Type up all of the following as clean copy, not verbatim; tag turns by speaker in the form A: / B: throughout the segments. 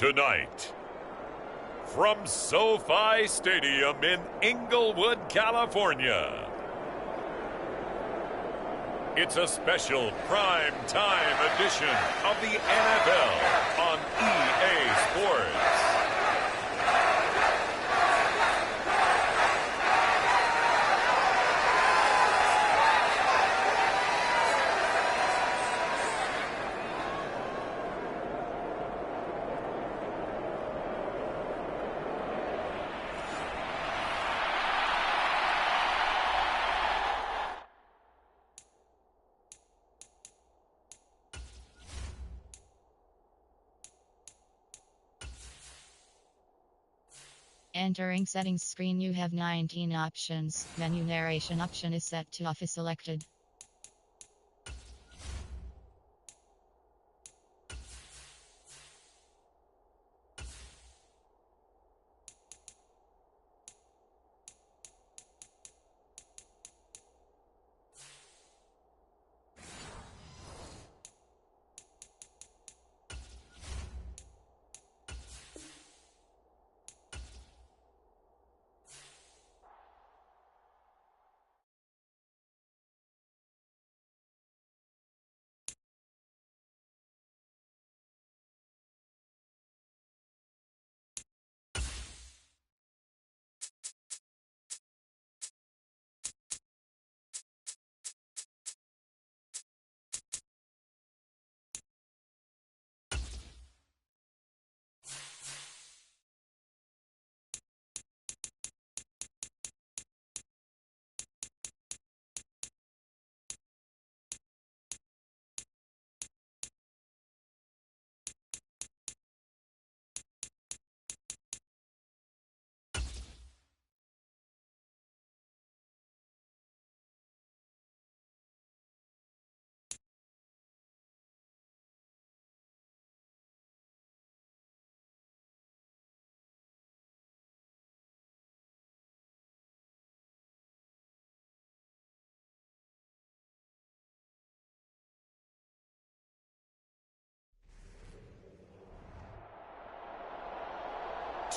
A: Tonight, from SoFi Stadium in Inglewood, California, it's a special prime time edition of the NFL on EA Sports.
B: Entering settings screen, you have 19 options. Menu narration option is set to off is selected.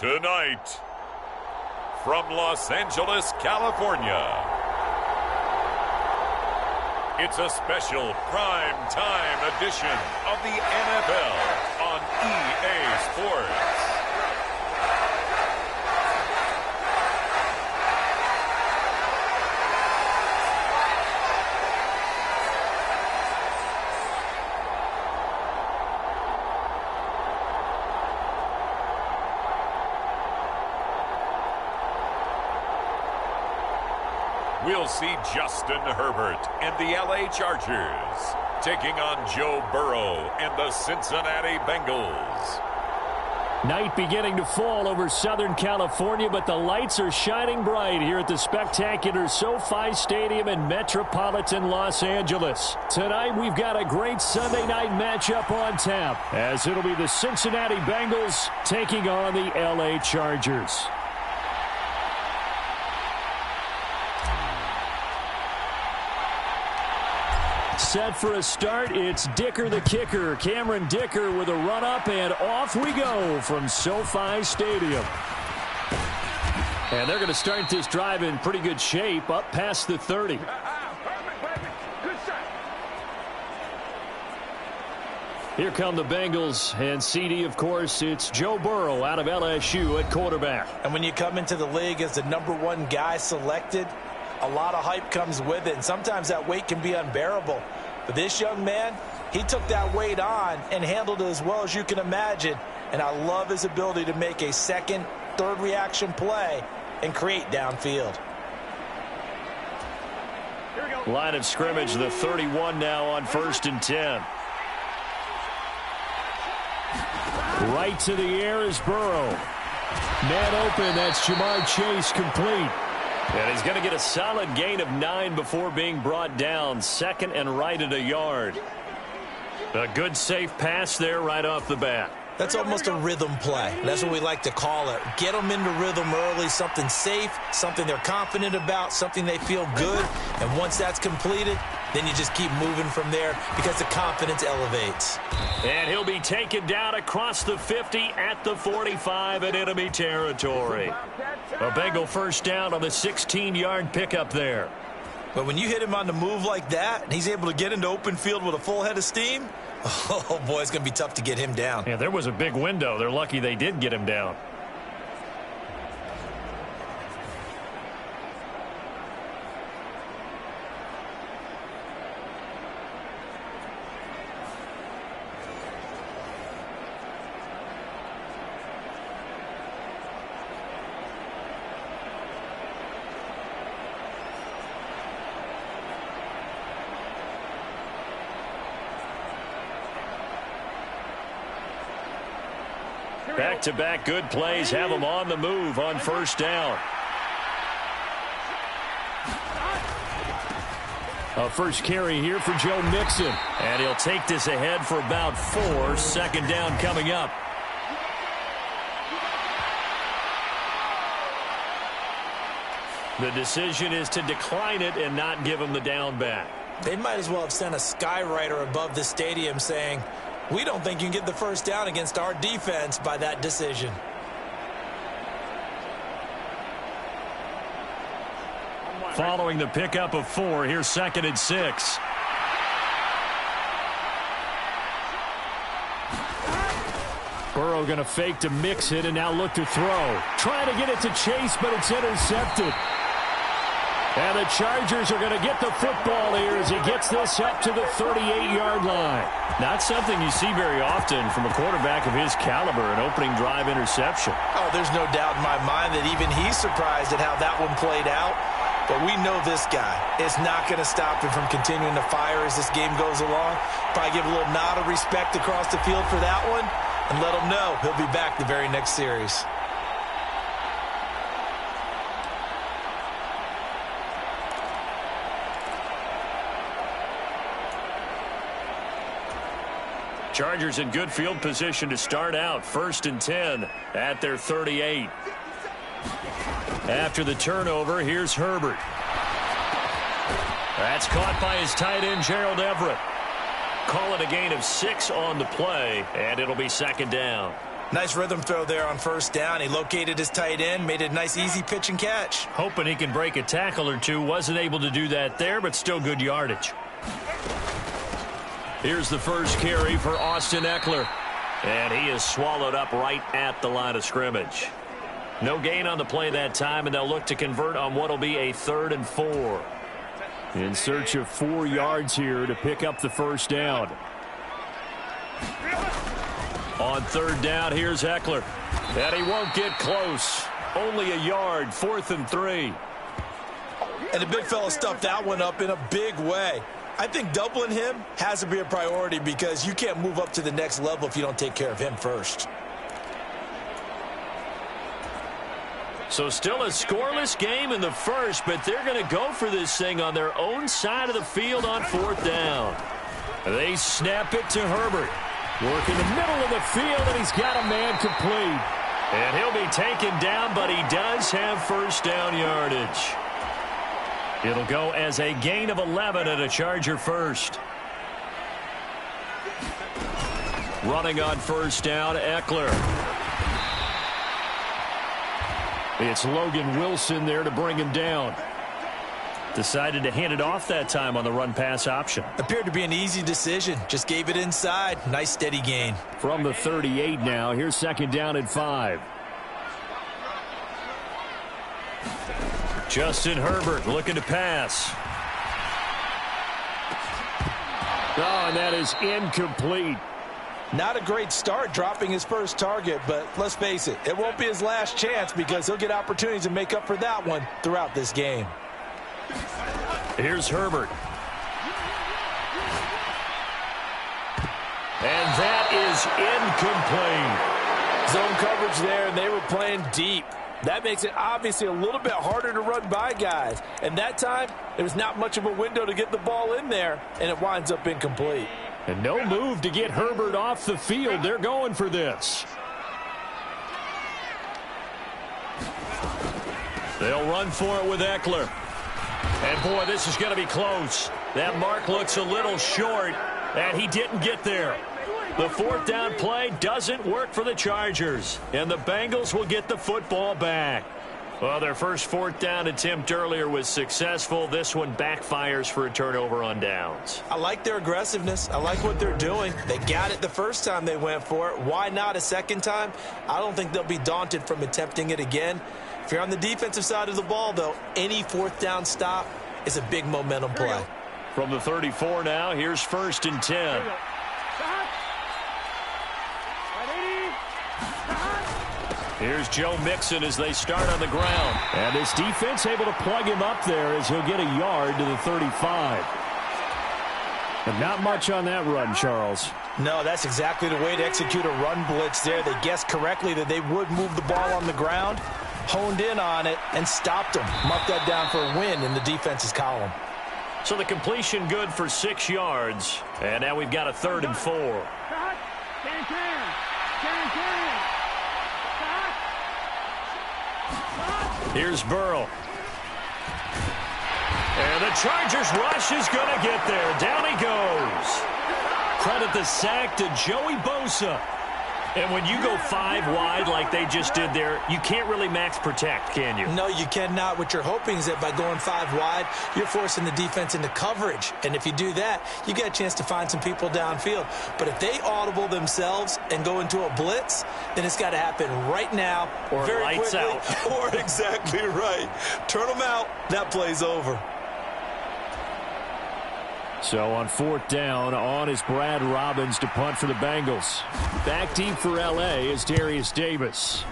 A: Tonight, from Los Angeles, California, it's a special prime time edition of the NFL on EA Sports. We'll see Justin Herbert and the LA Chargers taking on Joe Burrow and the Cincinnati Bengals.
C: Night beginning to fall over Southern California, but the lights are shining bright here at the spectacular SoFi Stadium in metropolitan Los Angeles. Tonight, we've got a great Sunday night matchup on tap, as it'll be the Cincinnati Bengals taking on the LA Chargers. Set for a start, it's Dicker the kicker. Cameron Dicker with a run-up, and off we go from SoFi Stadium. And they're going to start this drive in pretty good shape, up past the 30. Here come the Bengals, and CD, of course, it's Joe Burrow out of LSU at quarterback.
D: And when you come into the league as the #1 guy selected, a lot of hype comes with it, and sometimes that weight can be unbearable. But this young man, he took that weight on and handled it as well as you can imagine. And I love his ability to make a second, third reaction play and create downfield.
C: Line of scrimmage, the 31 now on 1st and 10. Right to the air is Burrow. Man open, that's Jamar Chase, complete. And he's going to get a solid gain of 9 before being brought down. Second and right at a yard. A good safe pass there right off the bat.
D: That's almost a rhythm play. That's what we like to call it. Get them into rhythm early, something safe, something they're confident about, something they feel good. And once that's completed, then you just keep moving from there because the confidence elevates.
C: And he'll be taken down across the 50 at the 45 in enemy territory. A Bengal first down on the 16-yard pickup there.
D: But when you hit him on the move like that, and he's able to get into open field with a full head of steam, oh, boy, it's going to be tough to get him down.
C: Yeah, there was a big window. They're lucky they did get him down. Back-to-back good plays have them on the move on first down. A first carry here for Joe Mixon. And he'll take this ahead for about 4. Second down coming up. The decision is to decline it and not give him the down back.
D: They might as well have sent a skywriter above the stadium saying, "We don't think you can get the first down against our defense by that decision."
C: Following the pickup of 4, here's 2nd and 6. Burrow going to fake to mix it and now look to throw. Trying to get it to Chase, but it's intercepted. And the Chargers are going to get the football here as he gets this up to the 38-yard line. Not something you see very often from a quarterback of his caliber, an opening drive interception.
D: Oh, there's no doubt in my mind that even he's surprised at how that one played out. But we know this guy is not going to stop him from continuing to fire as this game goes along. Probably give a little nod of respect across the field for that one and let him know he'll be back the very next series.
C: Chargers in good field position to start out. 1st and 10 at their 38. After the turnover, here's Herbert. That's caught by his tight end, Gerald Everett. Call it a gain of 6 on the play, and it'll be 2nd down.
D: Nice rhythm throw there on first down. He located his tight end, made it a nice easy pitch and catch.
C: Hoping he can break a tackle or two. Wasn't able to do that there, but still good yardage. Here's the first carry for Austin Eckler. And he is swallowed up right at the line of scrimmage. No gain on the play that time, and they'll look to convert on what will be a 3rd and 4. In search of 4 yards here to pick up the first down. On 3rd down, here's Eckler. And he won't get close. Only a yard, 4th and 3.
D: And the big fella stuffed that one up in a big way. I think doubling him has to be a priority because you can't move up to the next level if you don't take care of him first.
C: So still a scoreless game in the first, but they're going to go for this thing on their own side of the field on 4th down. They snap it to Herbert. Work in the middle of the field, and he's got a man complete. And he'll be taken down, but he does have first down yardage. It'll go as a gain of 11 and a Charger first. Running on first down, Eckler. It's Logan Wilson there to bring him down. Decided to hand it off that time on the run-pass option.
D: Appeared to be an easy decision. Just gave it inside. Nice steady gain.
C: From the 38 now, here's 2nd down and 5. Justin Herbert looking to pass. Oh, and that is incomplete.
D: Not a great start dropping his first target, but let's face it, it won't be his last chance because he'll get opportunities to make up for that one throughout this game.
C: Here's Herbert. And that is incomplete.
D: Zone coverage there, and they were playing deep. That makes it obviously a little bit harder to run by guys. And that time, there was not much of a window to get the ball in there, and it winds up incomplete.
C: And no move to get Herbert off the field. They're going for this. They'll run for it with Eckler. And, boy, this is going to be close. That mark looks a little short, and he didn't get there. The fourth down play doesn't work for the Chargers, and the Bengals will get the football back. Well, their first fourth down attempt earlier was successful. This one backfires for a turnover on downs.
D: I like their aggressiveness. I like what they're doing. They got it the first time they went for it. Why not a second time? I don't think they'll be daunted from attempting it again. If you're on the defensive side of the ball, though, any fourth down stop is a big momentum play.
C: From the 34 now, here's 1st and 10. Here's Joe Mixon as they start on the ground. And this defense able to plug him up there as he'll get a yard to the 35. But not much on that run, Charles.
D: No, that's exactly the way to execute a run blitz there. They guessed correctly that they would move the ball on the ground, honed in on it, and stopped them. Marked that down for a win in the defense's column.
C: So the completion good for 6 yards. And now we've got a 3rd and 4. Here's Burrow. And the Chargers rush is going to get there. Down he goes. Credit the sack to Joey Bosa. And when you go 5 wide like they just did there, you can't really max protect, can you?
D: No, you cannot. What you're hoping is that by going 5 wide, you're forcing the defense into coverage. And if you do that, you get a chance to find some people downfield. But if they audible themselves and go into a blitz, then it's got to happen right now,
C: or
D: very
C: lights
D: quickly,
C: out.
D: Or exactly right. Turn them out. That play's over.
C: So on 4th down, on is Brad Robbins to punt for the Bengals. Back deep for L.A. is Darius Davis.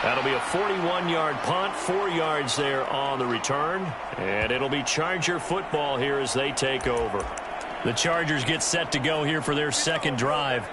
C: That'll be a 41-yard punt, 4 yards there on the return. And it'll be Charger football here as they take over. The Chargers get set to go here for their second drive.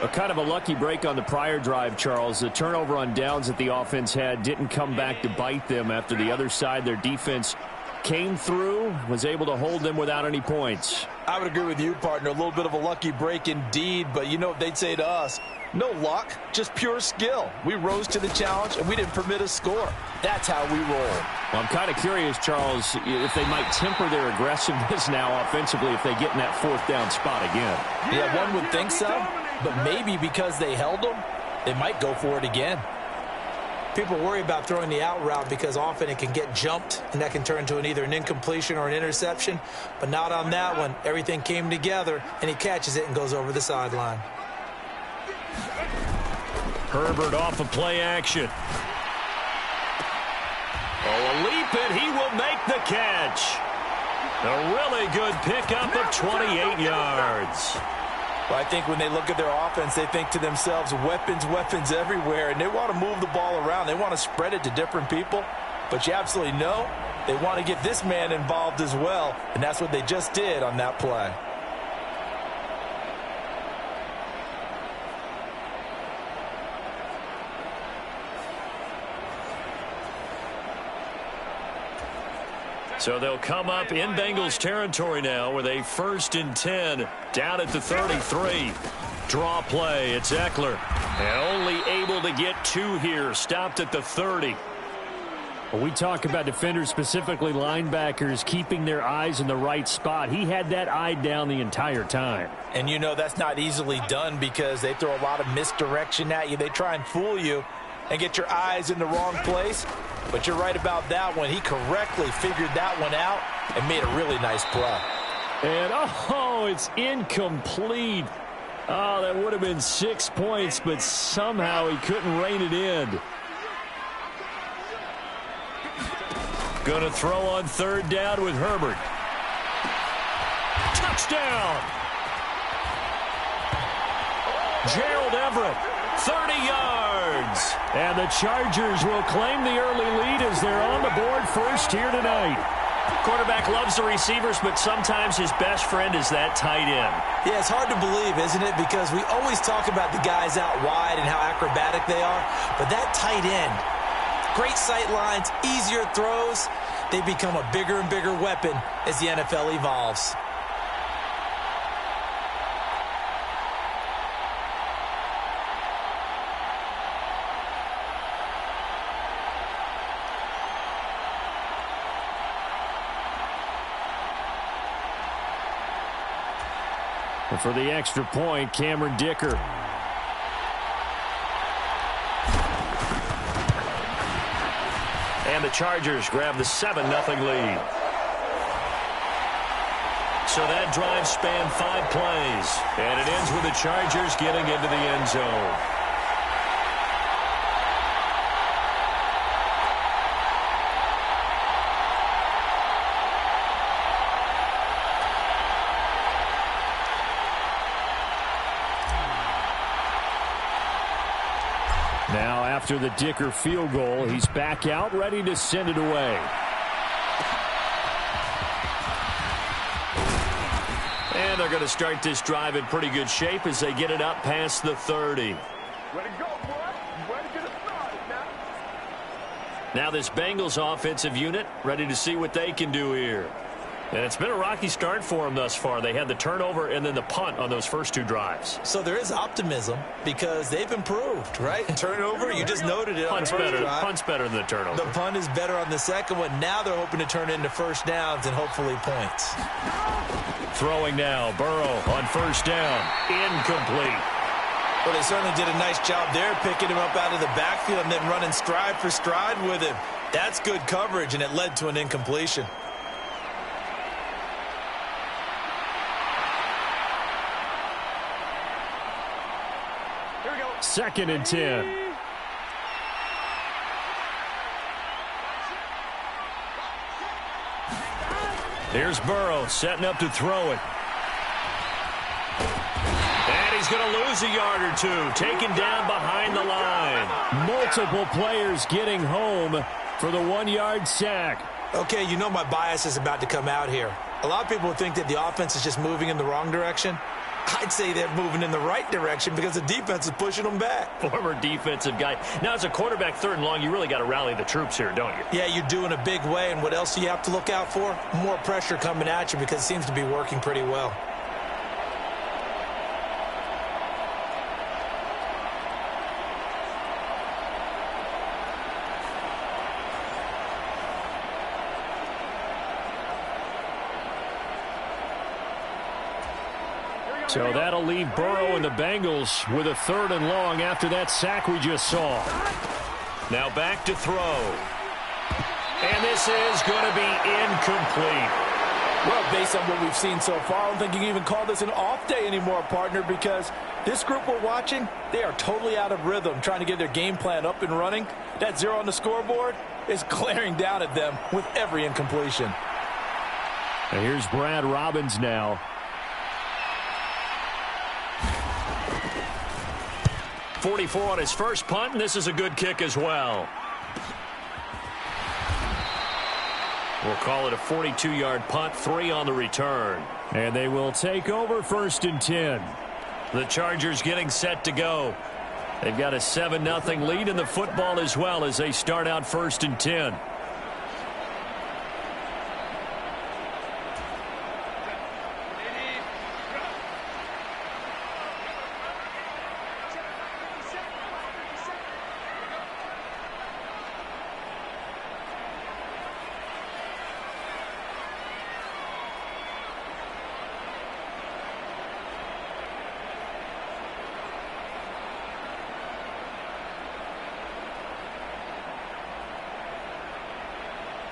C: A kind of a lucky break on the prior drive, Charles. The turnover on downs that the offense had didn't come back to bite them after the other side. Their defense came through, was able to hold them without any points.
D: I would agree with you, partner. A little bit of a lucky break indeed, but you know what they'd say to us? No luck, just pure skill. We rose to the challenge, and we didn't permit a score. That's how we roll.
C: Well, I'm kind of curious, Charles, if they might temper their aggressiveness now offensively if they get in that 4th down spot again.
D: Yeah, one would think so. But maybe because they held them, they might go for it again. People worry about throwing the out route because often it can get jumped, and that can turn into either an incompletion or an interception. But not on that one. Everything came together, and he catches it and goes over the sideline.
C: Herbert off of play action. Oh, a leap, and he will make the catch. A really good pickup of 28 yards.
D: Well, I think when they look at their offense, they think to themselves, weapons, weapons everywhere, and they want to move the ball around. They want to spread it to different people, but you absolutely know they want to get this man involved as well, and that's what they just did on that play.
C: So they'll come up in Bengals territory now with a 1st and 10 down at the 33. Draw play. It's Eckler. And only able to get 2 here. Stopped at the 30. Well, we talk about defenders, specifically linebackers, keeping their eyes in the right spot. He had that eye down the entire time.
D: And you know that's not easily done because they throw a lot of misdirection at you. They try and fool you and get your eyes in the wrong place. But you're right about that one. He correctly figured that one out and made a really nice play.
C: And, oh, it's incomplete. Oh, that would have been 6 points, but somehow he couldn't rein it in. Going to throw on 3rd down with Herbert. Touchdown! Gerald Everett, 30 yards. And the Chargers will claim the early lead as they're on the board first here tonight. Quarterback loves the receivers, but sometimes his best friend is that tight end.
D: Yeah, it's hard to believe, isn't it? Because we always talk about the guys out wide and how acrobatic they are. But that tight end, great sight lines, easier throws, they become a bigger and bigger weapon as the NFL evolves.
C: And for the extra point, Cameron Dicker.
E: And the Chargers grab the 7-0 lead. So that drive spanned 5 plays. And it ends with the Chargers getting into the end zone.
C: Now, after the Dicker field goal, he's back out, ready to send it away.
E: And they're going to start this drive in pretty good shape as they get it up past the 30.
F: Way to go, boy. Way to get it started now.
E: Now this Bengals offensive unit ready to see what they can do here. And it's been a rocky start for them thus far. They had the turnover and then the punt on those first 2 drives.
D: So there is optimism because they've improved, right? Turnover, you just noted it.
E: Punt's better. Punt's better than the turnover.
D: The punt is better on the second one. Now they're hoping to turn it into first downs and hopefully points.
C: Throwing now, Burrow on first down. Incomplete.
D: Well, they certainly did a nice job there, picking him up out of the backfield and then running stride for stride with him. That's good coverage, and it led to an incompletion.
C: Second and 10. Here's Burrow setting up to throw it.
E: And he's going to lose a yard or 2, taken down behind the line.
C: Multiple players getting home for the 1-yard sack.
D: Okay, you know my bias is about to come out here. A lot of people think that the offense is just moving in the wrong direction. I'd say they're moving in the right direction because the defense is pushing them back.
E: Former defensive guy. Now, as a quarterback 3rd and long, you really got to rally the troops here, don't you?
D: Yeah, you're doing a big way, and what else do you have to look out for? More pressure coming at you because it seems to be working pretty well.
C: So that'll leave Burrow and the Bengals with a 3rd and long after that sack we just saw.
E: Now back to throw. And this is going to be incomplete.
G: Well, based on what we've seen so far, I don't think you can even call this an off day anymore, partner, because this group we're watching, they are totally out of rhythm, trying to get their game plan up and running. That 0 on the scoreboard is glaring down at them with every incompletion.
C: And here's Brad Robbins now.
E: 44 on his first punt, and this is a good kick as well. We'll call it a 42-yard punt, 3 on the return.
C: And they will take over 1st and 10.
E: The Chargers getting set to go. They've got a 7-0 lead in the football as well as they start out 1st and 10.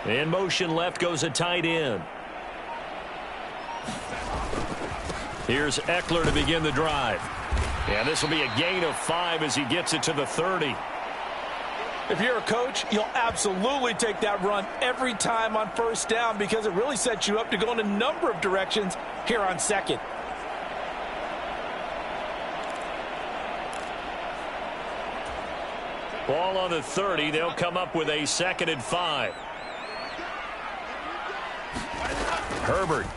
E: In motion left goes a tight end.
C: Here's Eckler to begin the drive. And this will be a gain of 5 as he gets it to the 30.
G: If you're a coach, you'll absolutely take that run every time on first down because it really sets you up to go in a number of directions here on second.
E: Ball on the 30. They'll come up with a 2nd and 5.
C: Herbert.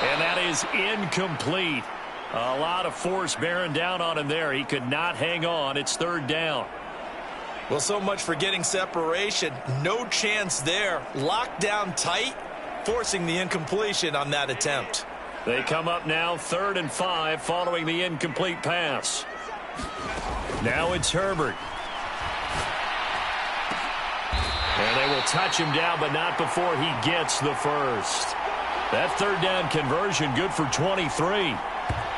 E: And that is incomplete. A lot of force bearing down on him there. He could not hang on. It's 3rd down.
D: Well, so much for getting separation. No chance there. Locked down tight, forcing the incompletion on that attempt.
E: They come up now 3rd and 5 following the incomplete pass.
C: Now it's Herbert.
E: And they will touch him down, but not before he gets the first. That third down conversion good for 23.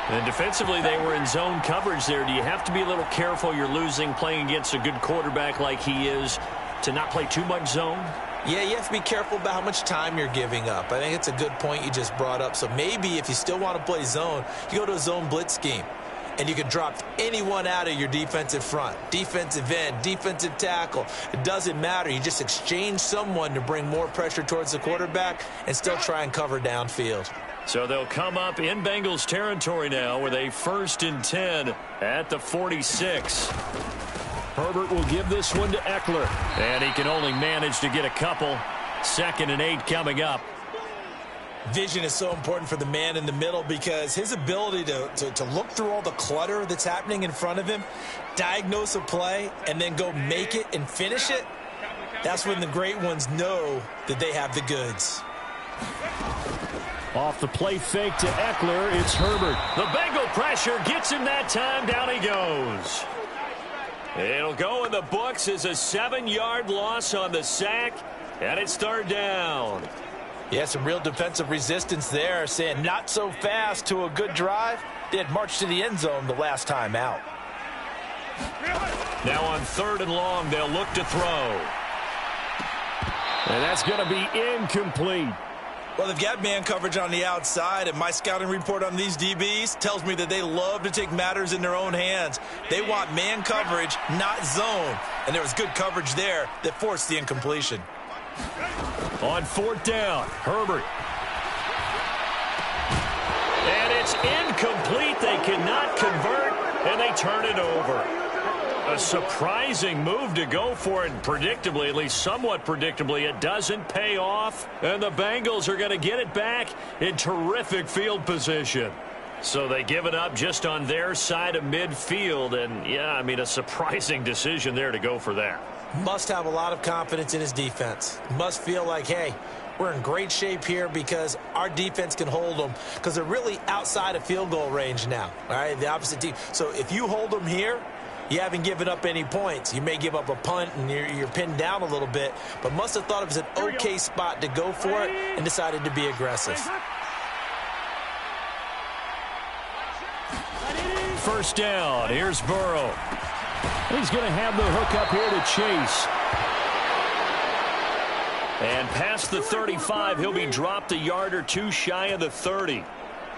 E: And defensively, they were in zone coverage there. Do you have to be a little careful? You're losing playing against a good quarterback like he is to not play too much zone?
D: Yeah, you have to be careful about how much time you're giving up. I think it's a good point you just brought up. So maybe if you still want to play zone, you go to a zone blitz scheme. And you can drop anyone out of your defensive front, defensive end, defensive tackle. It doesn't matter. You just exchange someone to bring more pressure towards the quarterback and still try and cover downfield.
E: So they'll come up in Bengals territory now with a 1st and 10 at the 46.
C: Herbert will give this one to Eckler.
E: And he can only manage to get a couple. 2nd and 8 coming up.
D: Vision is so important for the man in the middle because his ability to look through all the clutter that's happening in front of him, diagnose a play, and then go make it and finish it, that's when the great ones know that they have the goods.
C: Off the play fake to Eckler, it's Herbert.
E: The Bengal pressure gets him that time. Down he goes. It'll go in the books as a 7-yard loss on the sack, and it's 3rd down.
G: Yeah, some real defensive resistance there, saying not so fast to a good drive. They had marched to the end zone the last time out.
E: Now on 3rd and long, they'll look to throw.
C: And that's going to be incomplete.
D: Well, they've got man coverage on the outside, and my scouting report on these DBs tells me that they love to take matters in their own hands. They want man coverage, not zone. And there was good coverage there that forced the incompletion.
E: On 4th down, Herbert. And it's incomplete. They cannot convert, and they turn it over. A surprising move to go for it, and predictably, at least somewhat predictably, it doesn't pay off. And the Bengals are going to get it back in terrific field position. So they give it up just on their side of midfield. And, yeah, I mean, a surprising decision there to go for that.
D: Must have a lot of confidence in his defense. Must feel like, hey, we're in great shape here because our defense can hold them because they're really outside of field goal range now. All right, the opposite team. So if you hold them here, you haven't given up any points. You may give up a punt and you're pinned down a little bit, but must have thought it was an okay spot to go for it and decided to be aggressive.
E: 1st down. Here's Burrow.
C: He's going to have the hook up here to Chase.
E: And past the 35, he'll be dropped a yard or two shy of the 30.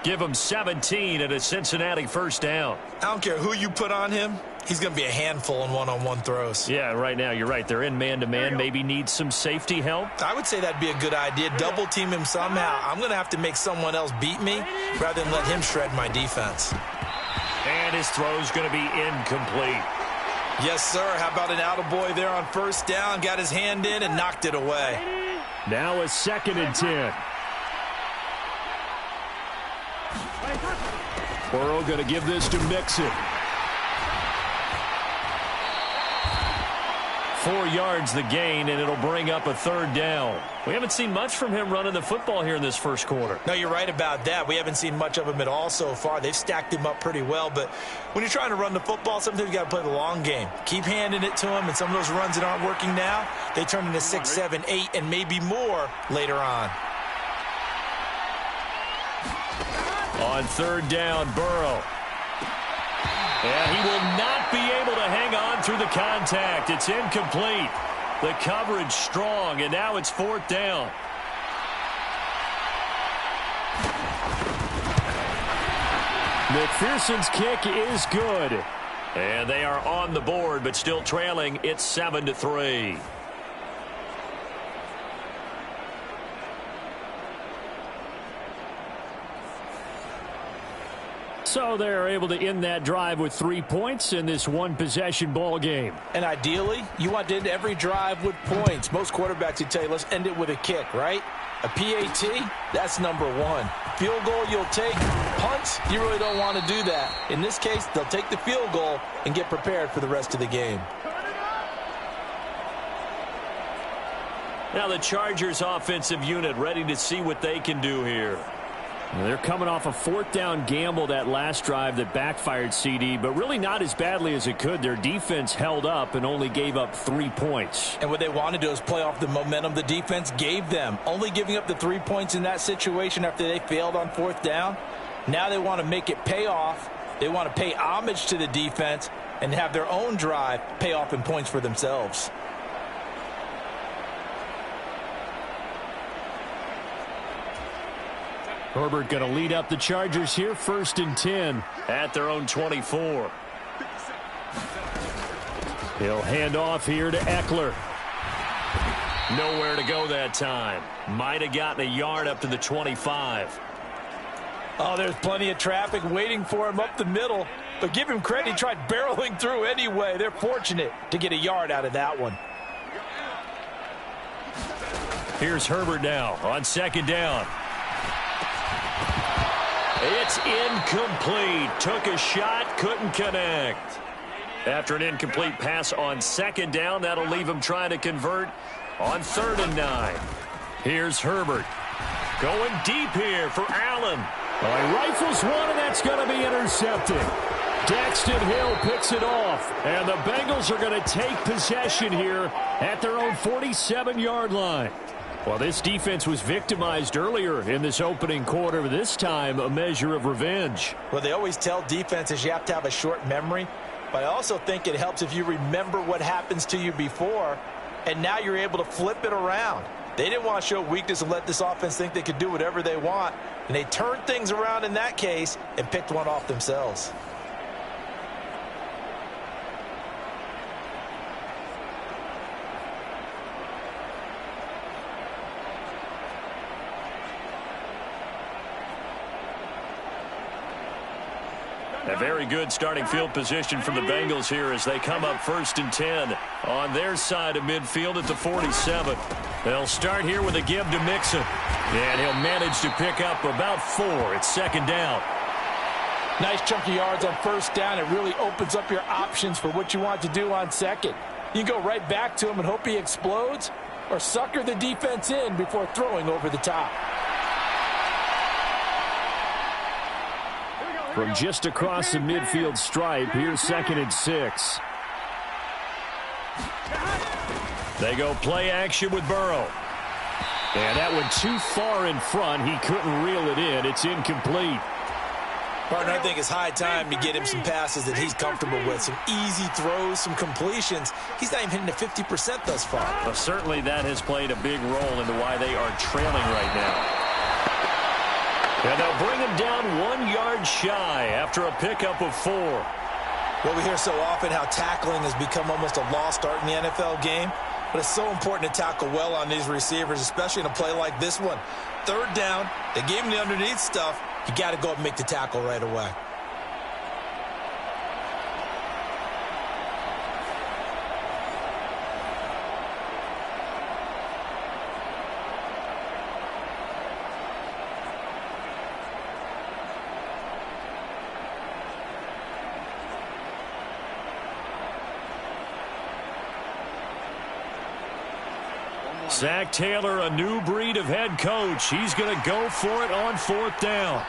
E: Give him 17 at a Cincinnati 1st down.
D: I don't care who you put on him. He's going to be a handful in one-on-one throws.
E: Yeah, right now, you're right. They're in man-to-man. Maybe need some safety help.
D: I would say that'd be a good idea. Double team him somehow. I'm going to have to make someone else beat me rather than let him shred my defense.
E: And his throw's going to be incomplete.
D: Yes, sir. How about an attaboy there on 1st down? Got his hand in and knocked it away.
C: Now a 2nd and 10. Burrow going to give this to Mixon.
E: 4 yards the gain, and it'll bring up a 3rd down. We haven't seen much from him running the football here in this 1st quarter.
D: No, you're right about that. We haven't seen much of him at all so far. They've stacked him up pretty well, but when you're trying to run the football, sometimes you got to play the long game. Keep handing it to him, and some of those runs that aren't working now, they turn into 6, 7, 8, and maybe more later on.
E: On 3rd down, Burrow. And he will not be able to hang on through the contact. It's incomplete. The coverage strong, and now it's 4th down.
C: McPherson's kick is good.
E: And they are on the board, but still trailing. It's 7-3.
C: So they're able to end that drive with 3 points in this one-possession ball game.
G: And ideally, you want to end every drive with points. Most quarterbacks would tell you, let's end it with a kick, right? A PAT, that's number 1. Field goal, you'll take. Punts, you really don't want to do that. In this case, they'll take the field goal and get prepared for the rest of the game.
E: Now the Chargers offensive unit ready to see what they can do here.
C: They're coming off a fourth down gamble that last drive that backfired, CD, but really not as badly as it could. Their defense held up and only gave up 3 points.
G: And what they want to do is play off the momentum the defense gave them. Only giving up the 3 points in that situation after they failed on fourth down. Now they want to make it pay off. They want to pay homage to the defense and have their own drive pay off in points for themselves.
C: Herbert going to lead up the Chargers here, 1st and 10.
E: At their own 24.
C: He'll hand off here to Eckler.
E: Nowhere to go that time. Might have gotten a yard up to the 25.
G: Oh, there's plenty of traffic waiting for him up the middle. But give him credit, he tried barreling through anyway. They're fortunate to get a yard out of that one.
E: Here's Herbert now on 2nd down. It's incomplete. Took a shot, couldn't connect. After an incomplete pass on 2nd down, that'll leave him trying to convert on 3rd and 9. Here's Herbert. Going deep here for Allen.
C: Well, he rifles one, and that's going to be intercepted. Daxton Hill picks it off, and the Bengals are going to take possession here at their own 47-yard line. Well, this defense was victimized earlier in this opening quarter, but this time a measure of revenge.
G: Well, they always tell defenses you have to have a short memory, but I also think it helps if you remember what happens to you before, and now you're able to flip it around. They didn't want to show weakness and let this offense think they could do whatever they want, and they turned things around in that case and picked one off themselves.
E: A very good starting field position from the Bengals here as they come up 1st and 10 on their side of midfield at the 47. They'll start here with a give to Mixon. And he'll manage to pick up about 4. It's 2nd down.
G: Nice chunk of yards on 1st down. It really opens up your options for what you want to do on 2nd. You can go right back to him and hope he explodes, or sucker the defense in before throwing over the top.
C: From just across the midfield stripe, here's 2nd and 6.
E: They go play action with Burrow.
C: And that one too far in front. He couldn't reel it in. It's incomplete.
G: Partner, I think it's high time to get him some passes that he's comfortable with. Some easy throws, some completions. He's not even hitting the 50% thus far.
E: Well, certainly that has played a big role into why they are trailing right now. And they'll bring him down 1 yard shy after a pickup of 4.
G: Well, we hear so often how tackling has become almost a lost art in the NFL game. But it's so important to tackle well on these receivers, especially in a play like this one. 3rd down, they gave him the underneath stuff. You got to go up and make the tackle right away.
E: Zach Taylor, a new breed of head coach. He's going to go for it on 4th down.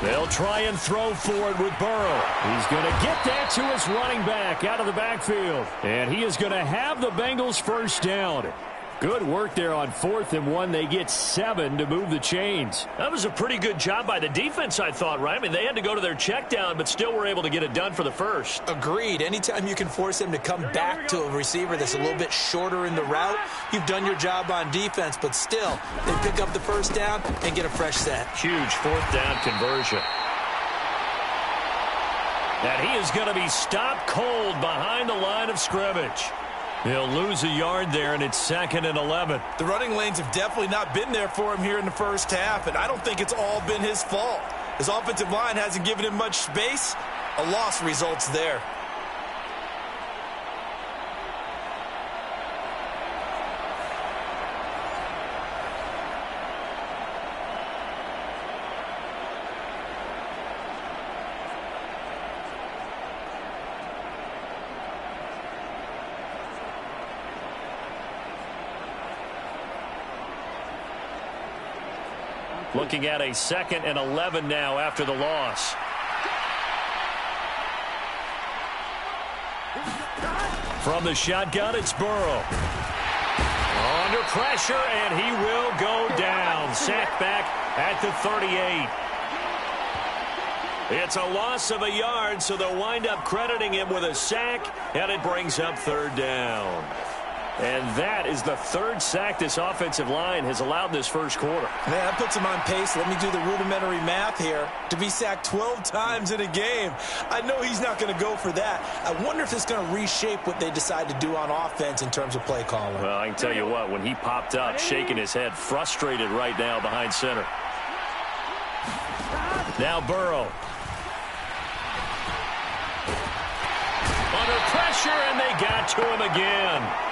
E: They'll try and throw for it with Burrow.
C: He's going to get that to his running back out of the backfield. And he is going to have the Bengals 1st down. Good work there on 4th and 1. They get 7 to move the chains.
E: That was a pretty good job by the defense, I thought, right? I mean, they had to go to their check down, but still were able to get it done for the 1st.
G: Agreed. Anytime you can force him to come back to a receiver that's a little bit shorter in the route, you've done your job on defense, but still, they pick up the 1st down and get a fresh set.
E: Huge 4th down conversion. And he is going to be stopped cold behind the line of scrimmage. He'll lose a yard there, and it's 2nd and 11.
G: The running lanes have definitely not been there for him here in the 1st half, and I don't think it's all been his fault. His offensive line hasn't given him much space. A loss results there.
E: Looking at a 2nd and 11 now after the loss. From the shotgun, it's Burrow. Under pressure, and he will go down. Sacked back at the 38. It's a loss of a yard, so they'll wind up crediting him with a sack, and it brings up 3rd down. And that is the 3rd sack this offensive line has allowed this first quarter.
D: Man, that puts him on pace. Let me do the rudimentary math here. To be sacked 12 times in a game, I know he's not going to go for that. I wonder if it's going to reshape what they decide to do on offense in terms of play calling.
E: Well, I can tell you what, when he popped up, shaking his head, frustrated right now behind center. Now Burrow. Under pressure, and they got to him again.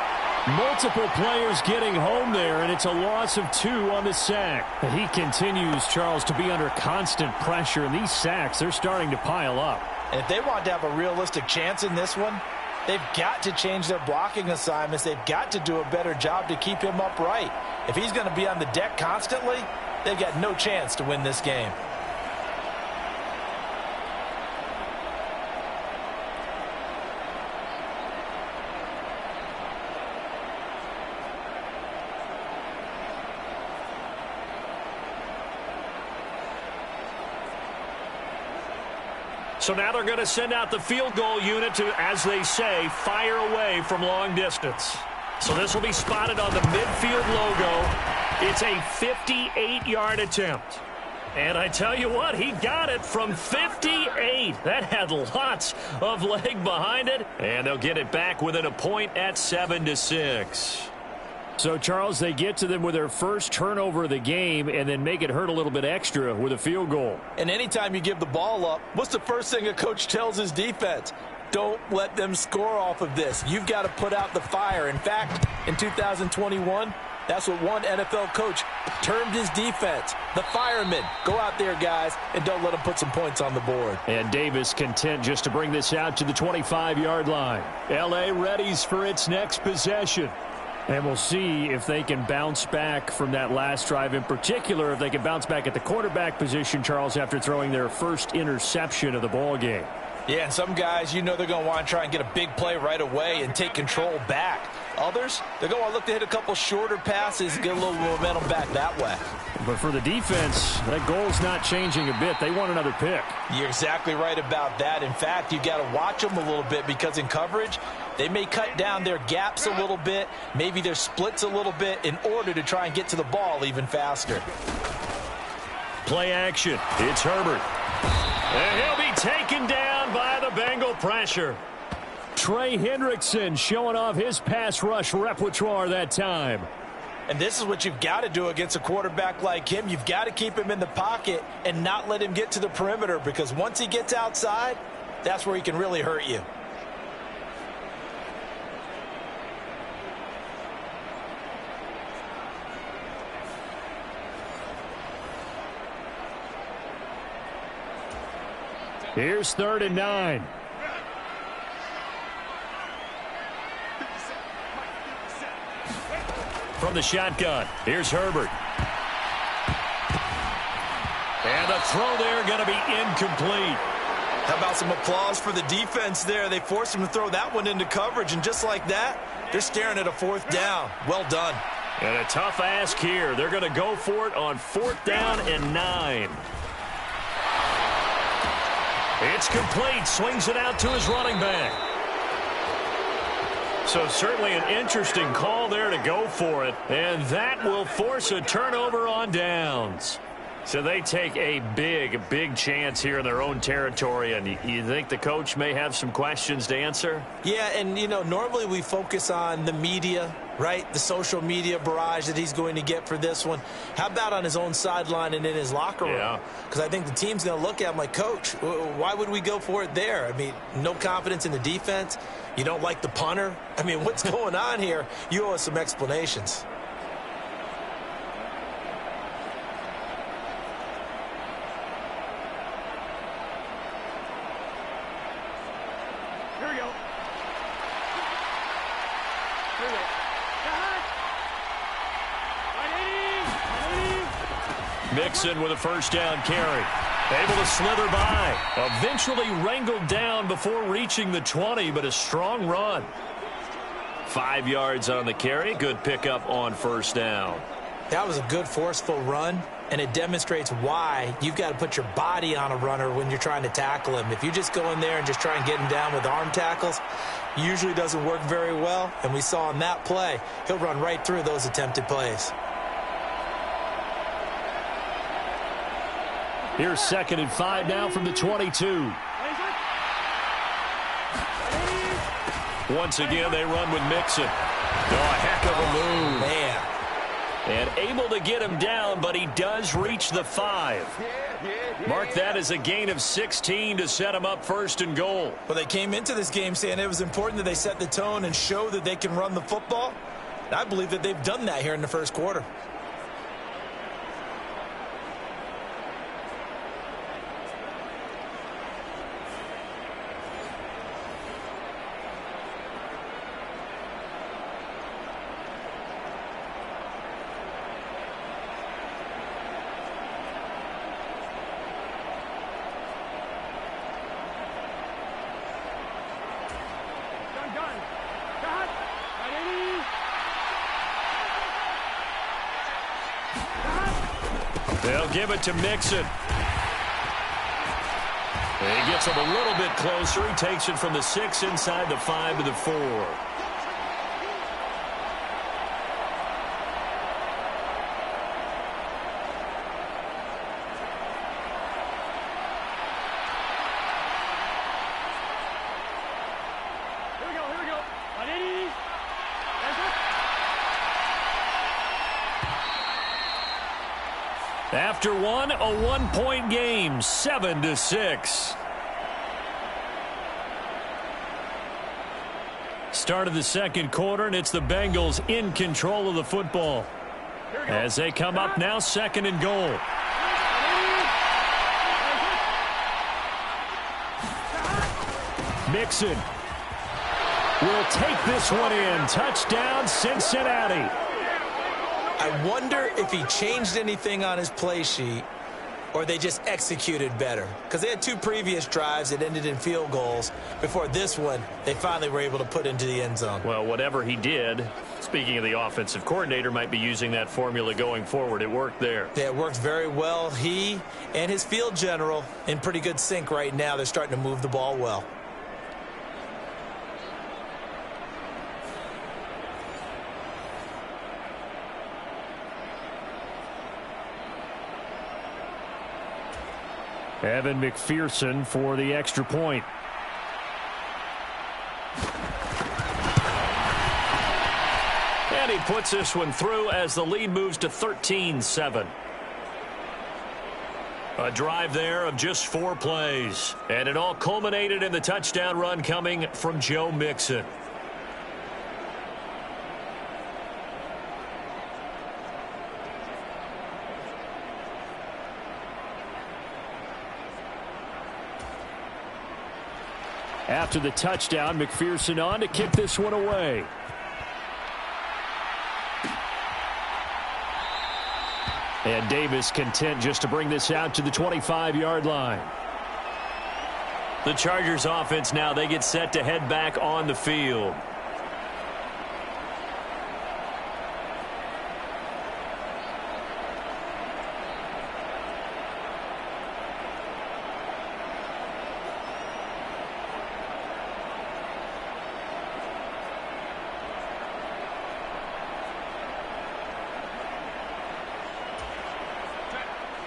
C: Multiple players getting home there, and it's a loss of 2 on the sack. He continues, Charles, to be under constant pressure, and these sacks, they're starting to pile up.
D: And if they want to have a realistic chance in this one, they've got to change their blocking assignments. They've got to do a better job to keep him upright. If he's going to be on the deck constantly, they've got no chance to win this game.
E: So now they're going to send out the field goal unit to, as they say, fire away from long distance. So this will be spotted on the midfield logo. It's a 58-yard attempt. And I tell you what, he got it from 58. That had lots of leg behind it. And they'll get it back within a point at 7-6.
C: So, Charles, they get to them with their first turnover of the game and then make it hurt a little bit extra with a field goal.
D: And anytime you give the ball up, what's the first thing a coach tells his defense? Don't let them score off of this. You've got to put out the fire. In fact, in 2021, that's what one NFL coach termed his defense. The firemen. Go out there, guys, and don't let them put some points on the board.
C: And Davis content just to bring this out to the 25-yard line. L.A. readies for its next possession. And we'll see if they can bounce back from that last drive, in particular, if they can bounce back at the quarterback position, Charles, after throwing their first interception of the ball game.
D: Yeah, and some guys, you know they're going to want to try and get a big play right away and take control back. Others, they're going to look to hit a couple shorter passes and get a little momentum back that way.
C: But for the defense, that goal's not changing a bit. They want another pick.
D: You're exactly right about that. In fact, you've got to watch them a little bit because in coverage, they may cut down their gaps a little bit, maybe their splits a little bit in order to try and get to the ball even faster.
E: Play action. It's Herbert. And he'll be taken down by the Bengal pressure.
C: Trey Hendrickson showing off his pass rush repertoire that time.
D: And this is what you've got to do against a quarterback like him. You've got to keep him in the pocket and not let him get to the perimeter, because once he gets outside, that's where he can really hurt you.
C: Here's 3rd and 9.
E: From the shotgun, here's Herbert. And the throw there going to be incomplete.
D: How about some applause for the defense there? They forced him to throw that one into coverage, and just like that, they're staring at a 4th down. Well done.
E: And a tough ask here. They're going to go for it on 4th down and 9. It's complete. Swings it out to his running back. So certainly an interesting call there to go for it. And that will force a turnover on downs. So they take a big chance here in their own territory. And you think the coach may have some questions to answer?
D: Yeah, and, you know, normally we focus on the media, right? The social media barrage that he's going to get for this one. How about on his own sideline and in his locker room?
E: Yeah.
D: Because I think the team's going to look at him like, Coach, why would we go for it there? I mean, no confidence in the defense. You don't like the punter. I mean, what's going on here? You owe us some explanations.
F: Here we go. Here we go.
E: Mixon with a first down carry. Able to slither by. Eventually wrangled down before reaching the 20, but a strong run. 5 yards on the carry. Good pickup on first down.
D: That was a good forceful run, and it demonstrates why you've got to put your body on a runner when you're trying to tackle him. If you just go in there and just try and get him down with arm tackles, usually doesn't work very well, and we saw in that play, he'll run right through those attempted plays.
C: Here's 2nd and 5 now from the 22.
E: Once again, they run with Mixon. Oh, a heck of a move.
D: Man.
E: And able to get him down, but he does reach the 5. Mark that as a gain of 16 to set him up 1st and goal.
D: Well, they came into this game saying it was important that they set the tone and show that they can run the football. And I believe that they've done that here in the first quarter.
E: They'll give it to Mixon. He gets him a little bit closer. He takes it from the 6 inside the 5 to the 4. After one, a 1-point game, 7-6. Start of the second quarter, and it's the Bengals in control of the football. As they come up now, 2nd and goal. Mixon will take this one in. Touchdown, Cincinnati.
D: I wonder if he changed anything on his play sheet or they just executed better. Because they had 2 previous drives that ended in field goals. Before this one, they finally were able to put into the end zone.
E: Well, whatever he did, speaking of the offensive coordinator, might be using that formula going forward. It worked there.
D: Yeah, it worked very well. He and his field general in pretty good sync right now. They're starting to move the ball well.
C: Evan McPherson for the extra point.
E: And he puts this one through as the lead moves to 13-7. A drive there of just 4 plays. And it all culminated in the touchdown run coming from Joe Mixon.
C: After the touchdown, McPherson on to kick this one away. And Davis content just to bring this out to the 25-yard line.
E: The Chargers offense now, they get set to head back on the field.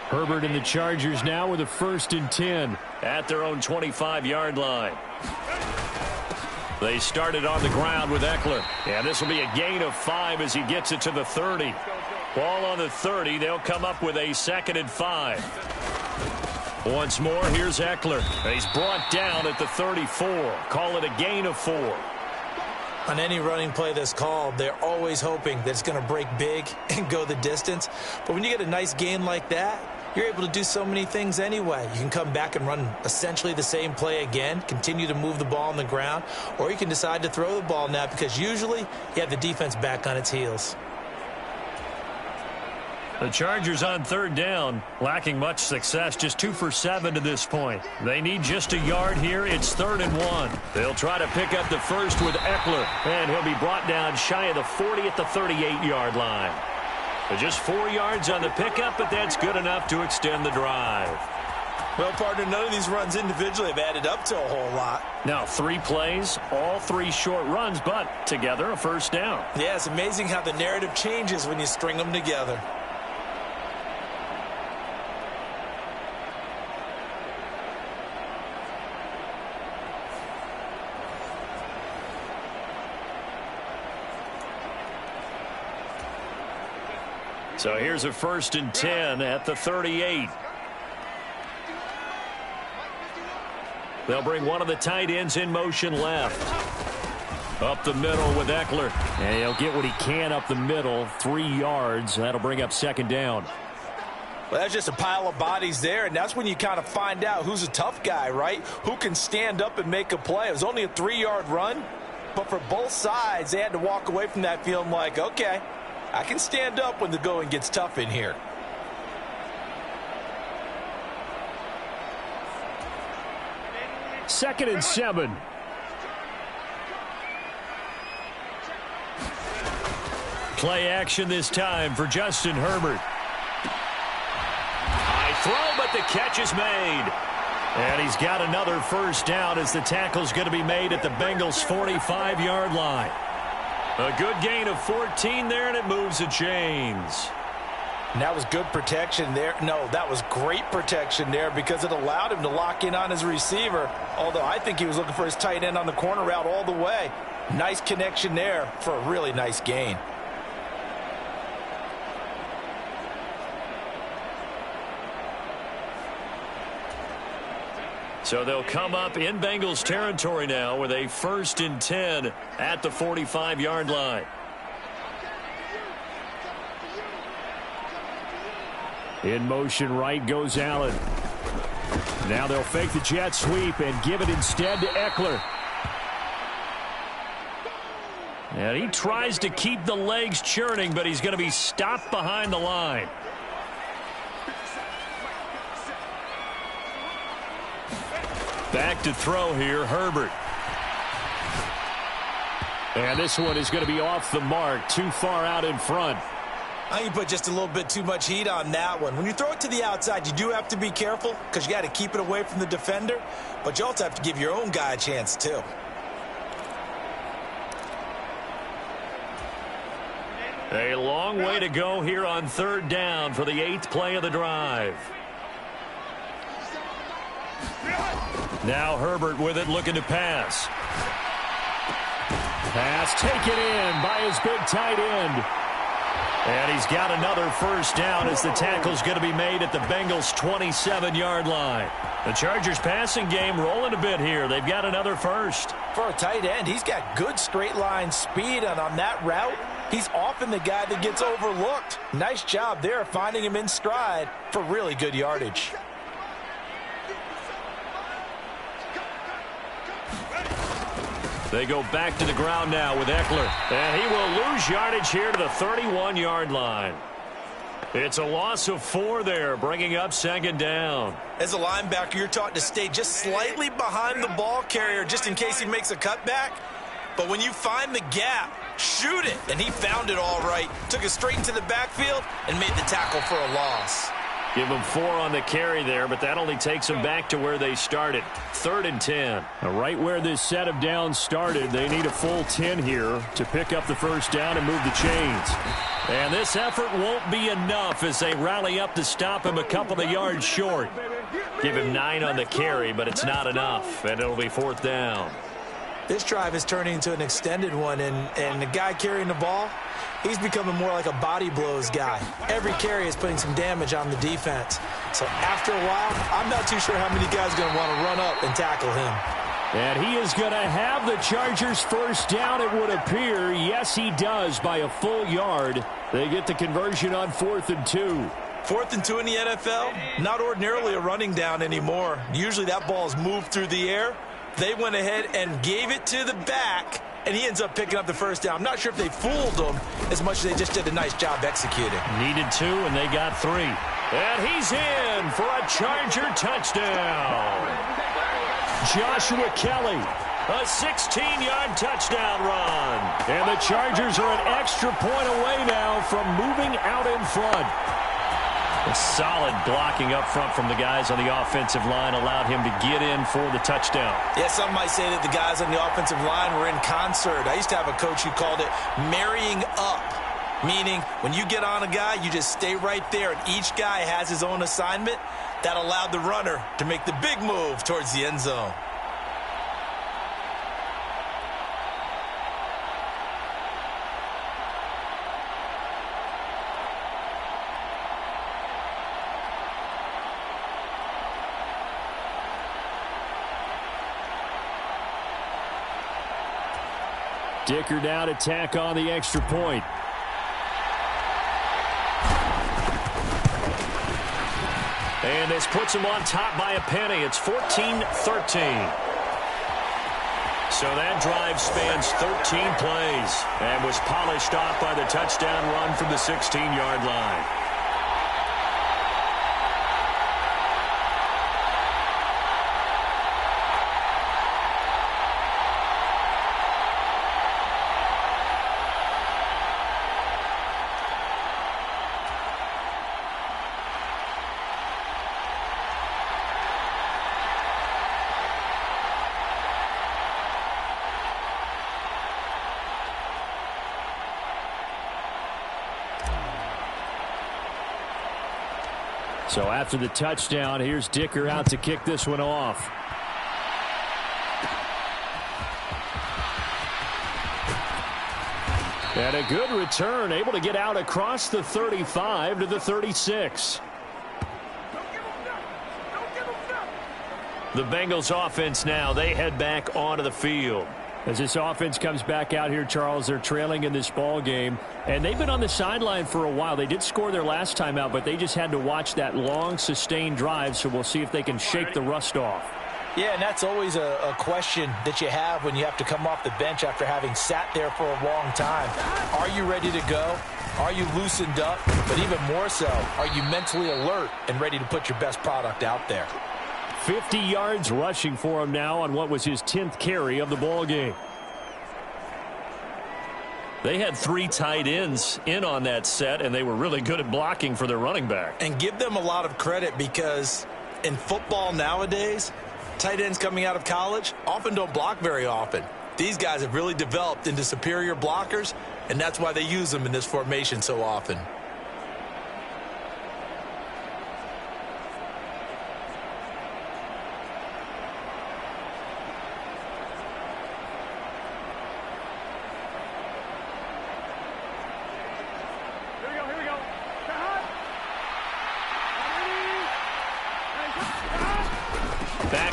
C: Herbert and the Chargers now with a 1st and 10.
E: At their own 25-yard line. They started on the ground with Eckler. And this will be a gain of 5 as he gets it to the 30. Ball on the 30. They'll come up with a 2nd and 5. Once more, here's Eckler. He's brought down at the 34. Call it a gain of 4.
D: On any running play that's called, they're always hoping that it's going to break big and go the distance. But when you get a nice gain like that, you're able to do so many things anyway. You can come back and run essentially the same play again, continue to move the ball on the ground, or you can decide to throw the ball now because usually you have the defense back on its heels.
E: The Chargers on third down, lacking much success, just 2 for 7 to this point. They need just a yard here. It's 3rd and 1. They'll try to pick up the first with Eckler, and he'll be brought down shy of the 40 at the 38-yard line. But just 4 yards on the pickup, but that's good enough to extend the drive.
D: Well, partner, none of these runs individually have added up to a whole lot.
E: Now 3 plays, all 3 short runs, but together a first down.
D: Yeah, it's amazing how the narrative changes when you string them together.
E: So here's a 1st and 10 at the 38. They'll bring one of the tight ends in motion left. Up the middle with Eckler.
C: And he'll get what he can up the middle, 3 yards. That'll bring up 2nd down.
D: Well, that's just a pile of bodies there, and that's when you kind of find out who's a tough guy, right? Who can stand up and make a play. It was only a 3-yard run, but for both sides, they had to walk away from that feeling like, okay, I can stand up when the going gets tough in here.
C: Second and 7.
E: Play action this time for Justin Herbert. High throw, but the catch is made. And he's got another first down as the tackle's going to be made at the Bengals' 45-yard line. A good gain of 14 there, and it moves the chains.
D: And that was good protection there. No, that was great protection there because it allowed him to lock in on his receiver, although I think he was looking for his tight end on the corner route all the way. Nice connection there for a really nice gain.
E: So they'll come up in Bengals territory now with a 1st and 10 at the 45-yard line.
C: In motion right goes Allen. Now they'll fake the jet sweep and give it instead to Eckler.
E: And he tries to keep the legs churning, but he's going to be stopped behind the line. Back to throw here, Herbert.
C: And this one is going to be off the mark, too far out in front.
D: I think you put just a little bit too much heat on that one. When you throw it to the outside, you do have to be careful because you got to keep it away from the defender, but you also have to give your own guy a chance too.
E: A long way to go here on 3rd down for the 8th play of the drive. Now Herbert with it, looking to pass.
C: Pass taken in by his big tight end.
E: And he's got another first down as the tackle's going to be made at the Bengals' 27-yard line. The Chargers passing game rolling a bit here. They've got another first.
D: For a tight end, he's got good straight line speed, and on that route, he's often the guy that gets overlooked. Nice job there finding him in stride for really good yardage.
E: They go back to the ground now with Eckler. And he will lose yardage here to the 31-yard line. It's a loss of 4 there, bringing up 2nd down.
D: As a linebacker, you're taught to stay just slightly behind the ball carrier just in case he makes a cutback. But when you find the gap, shoot it. And he found it all right. Took it straight into the backfield and made the tackle for a loss.
E: Give them 4 on the carry there, but that only takes them back to where they started. 3rd and 10.
C: Right where this set of downs started, they need a full 10 here to pick up the first down and move the chains.
E: And this effort won't be enough as they rally up to stop him a couple of yards short. Give him 9 on the carry, but it's not enough, and it'll be 4th down.
D: This drive is turning into an extended one, and the guy carrying the ball, he's becoming more like a body blows guy. Every carry is putting some damage on the defense. So after a while, I'm not too sure how many guys are going to want to run up and tackle him.
C: And he is going to have the Chargers first down, it would appear. Yes, he does by a full yard. They get the conversion on 4th and 2.
D: 4th and 2 in the NFL, not ordinarily a running down anymore. Usually that ball is moved through the air. They went ahead and gave it to the back and he ends up picking up the first down. I'm not sure if they fooled him as much as they just did a nice job executing.
E: Needed 2, and they got 3. And he's in for a Charger touchdown. Joshua Kelly, a 16-yard touchdown run. And the Chargers are an extra point away now from moving out in front. A solid blocking up front from the guys on the offensive line allowed him to get in for the touchdown.
D: Yeah, some might say that the guys on the offensive line were in concert. I used to have a coach who called it marrying up, meaning when you get on a guy, you just stay right there, and each guy has his own assignment. That allowed the runner to make the big move towards the end zone.
C: Dicker now to tack on the extra point.
E: And this puts him on top by a penny. It's 14-13. So that drive spans 13 plays and was polished off by the touchdown run from the 16-yard line.
C: So after the touchdown, here's Dicker out to kick this one off. And a good return, able to get out across the 35 to the 36. The Bengals offense now, they head back onto the field. As this offense comes back out here, Charles, they're trailing in this ball game, and they've been on the sideline for a while. They did score their last time out, but they just had to watch that long, sustained drive, so we'll see if they can shake the rust off.
D: Yeah, and that's always a question that you have when you have to come off the bench after having sat there for a long time. Are you ready to go? Are you loosened up? But even more so, are you mentally alert and ready to put your best product out there?
C: 50 yards rushing for him now on what was his 10th carry of the ball game.
E: They had 3 tight ends in on that set, and they were really good at blocking for their running back.
D: And give them a lot of credit, because in football nowadays, tight ends coming out of college often don't block very often. These guys have really developed into superior blockers, and that's why they use them in this formation so often.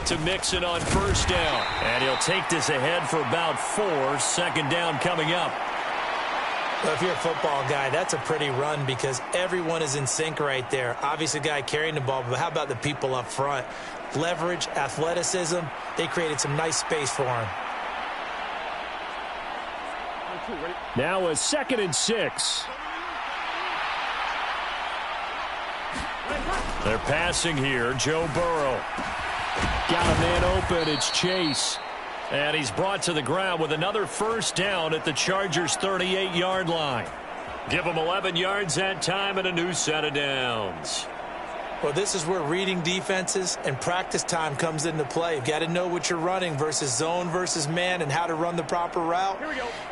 E: To Mixon on first down. And he'll take this ahead for about 4. Second down coming up.
D: Well, if you're a football guy, that's a pretty run, because everyone is in sync right there. Obviously, the guy carrying the ball, but how about the people up front? Leverage, athleticism, they created some nice space for him.
C: Now a 2nd and 6.
E: They're passing here. Joe Burrow.
C: Got a man open. It's Chase.
E: And he's brought to the ground with another first down at the Chargers' 38-yard line. Give them 11 yards that time and a new set of downs.
D: Well, this is where reading defenses and practice time comes into play. You've got to know what you're running versus zone versus man and how to run the proper route.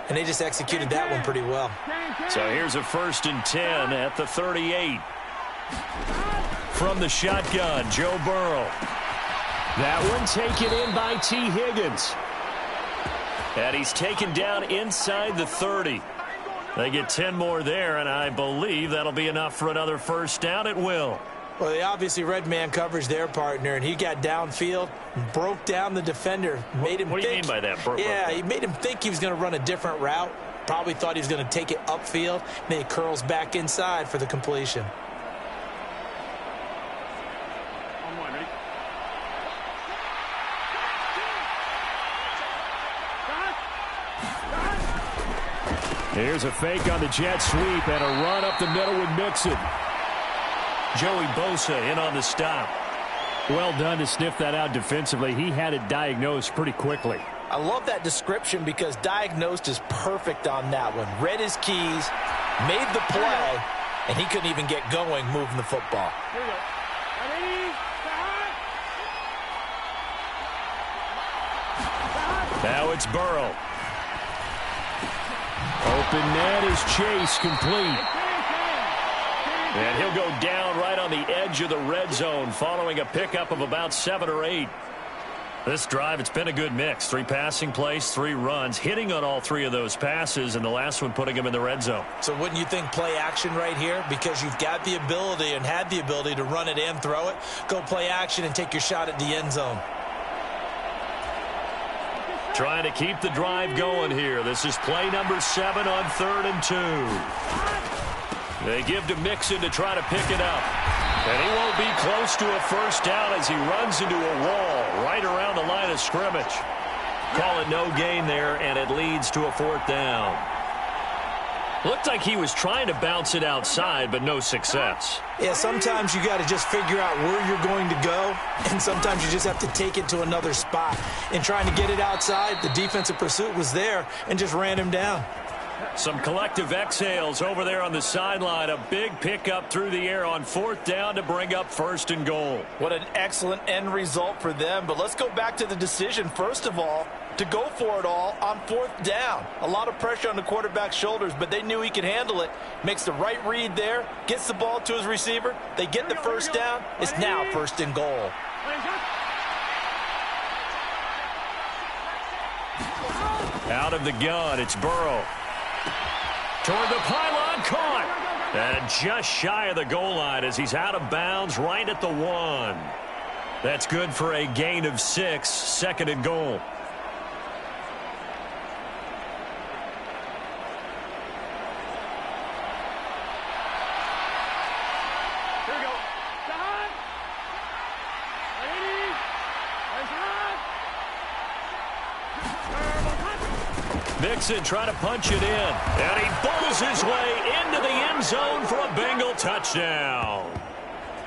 D: And they just executed that one pretty well.
E: So here's a 1st and 10 at the 38. From the shotgun, Joe Burrow.
C: That one taken in by T. Higgins.
E: And he's taken down inside the 30. They get 10 more there, and I believe that'll be enough for another first down. It will.
D: Well, they obviously red man coverage their partner, and he got downfield, broke down the defender, made him
E: What do you mean by that?
D: Yeah, he made him think he was going to run a different route. Probably thought he was going to take it upfield, and then he curls back inside for the completion.
C: Here's a fake on the jet sweep and a run up the middle with Mixon.
E: Joey Bosa in on the stop.
C: Well done to sniff that out defensively. He had it diagnosed pretty quickly.
D: I love that description because diagnosed is perfect on that one. Read his keys, made the play, and he couldn't even get going moving the football.
F: Here we go. Ready?
E: Now it's Burrow.
C: Open man is Chase, complete.
E: And he'll go down right on the edge of the red zone following a pickup of about 7 or 8. This drive, it's been a good mix. 3 passing plays, 3 runs, hitting on all 3 of those passes, and the last one putting him in the red zone.
D: So wouldn't you think play action right here? Because you've got the ability and had the ability to run it and throw it. Go play action and take your shot at the end zone.
E: Trying to keep the drive going here. This is play number 7 on 3rd and 2. They give to Mixon to try to pick it up. And he won't be close to a first down as he runs into a wall right around the line of scrimmage. Call it no gain there, and it leads to a 4th down. Looked like he was trying to bounce it outside, but no success.
D: Yeah, sometimes you got to just figure out where you're going to go, and sometimes you just have to take it to another spot. In trying to get it outside, the defensive pursuit was there and just ran him down.
E: Some collective exhales over there on the sideline. A big pickup through the air on 4th down to bring up 1st and goal.
G: What an excellent end result for them. But let's go back to the decision, first of all, to go for it all on 4th down. A lot of pressure on the quarterback's shoulders, but they knew he could handle it. Makes the right read there, gets the ball to his receiver. They get the first down. It's now 1st and goal.
E: Out of the gun, it's Burrow. Toward the pylon, caught. And just shy of the goal line as he's out of bounds right at the 1. That's good for a gain of 6, 2nd and goal.
F: Here we go. Down. Ready?
E: Mixon trying to punch it in. And he bowls his way into the end zone for a Bengal touchdown.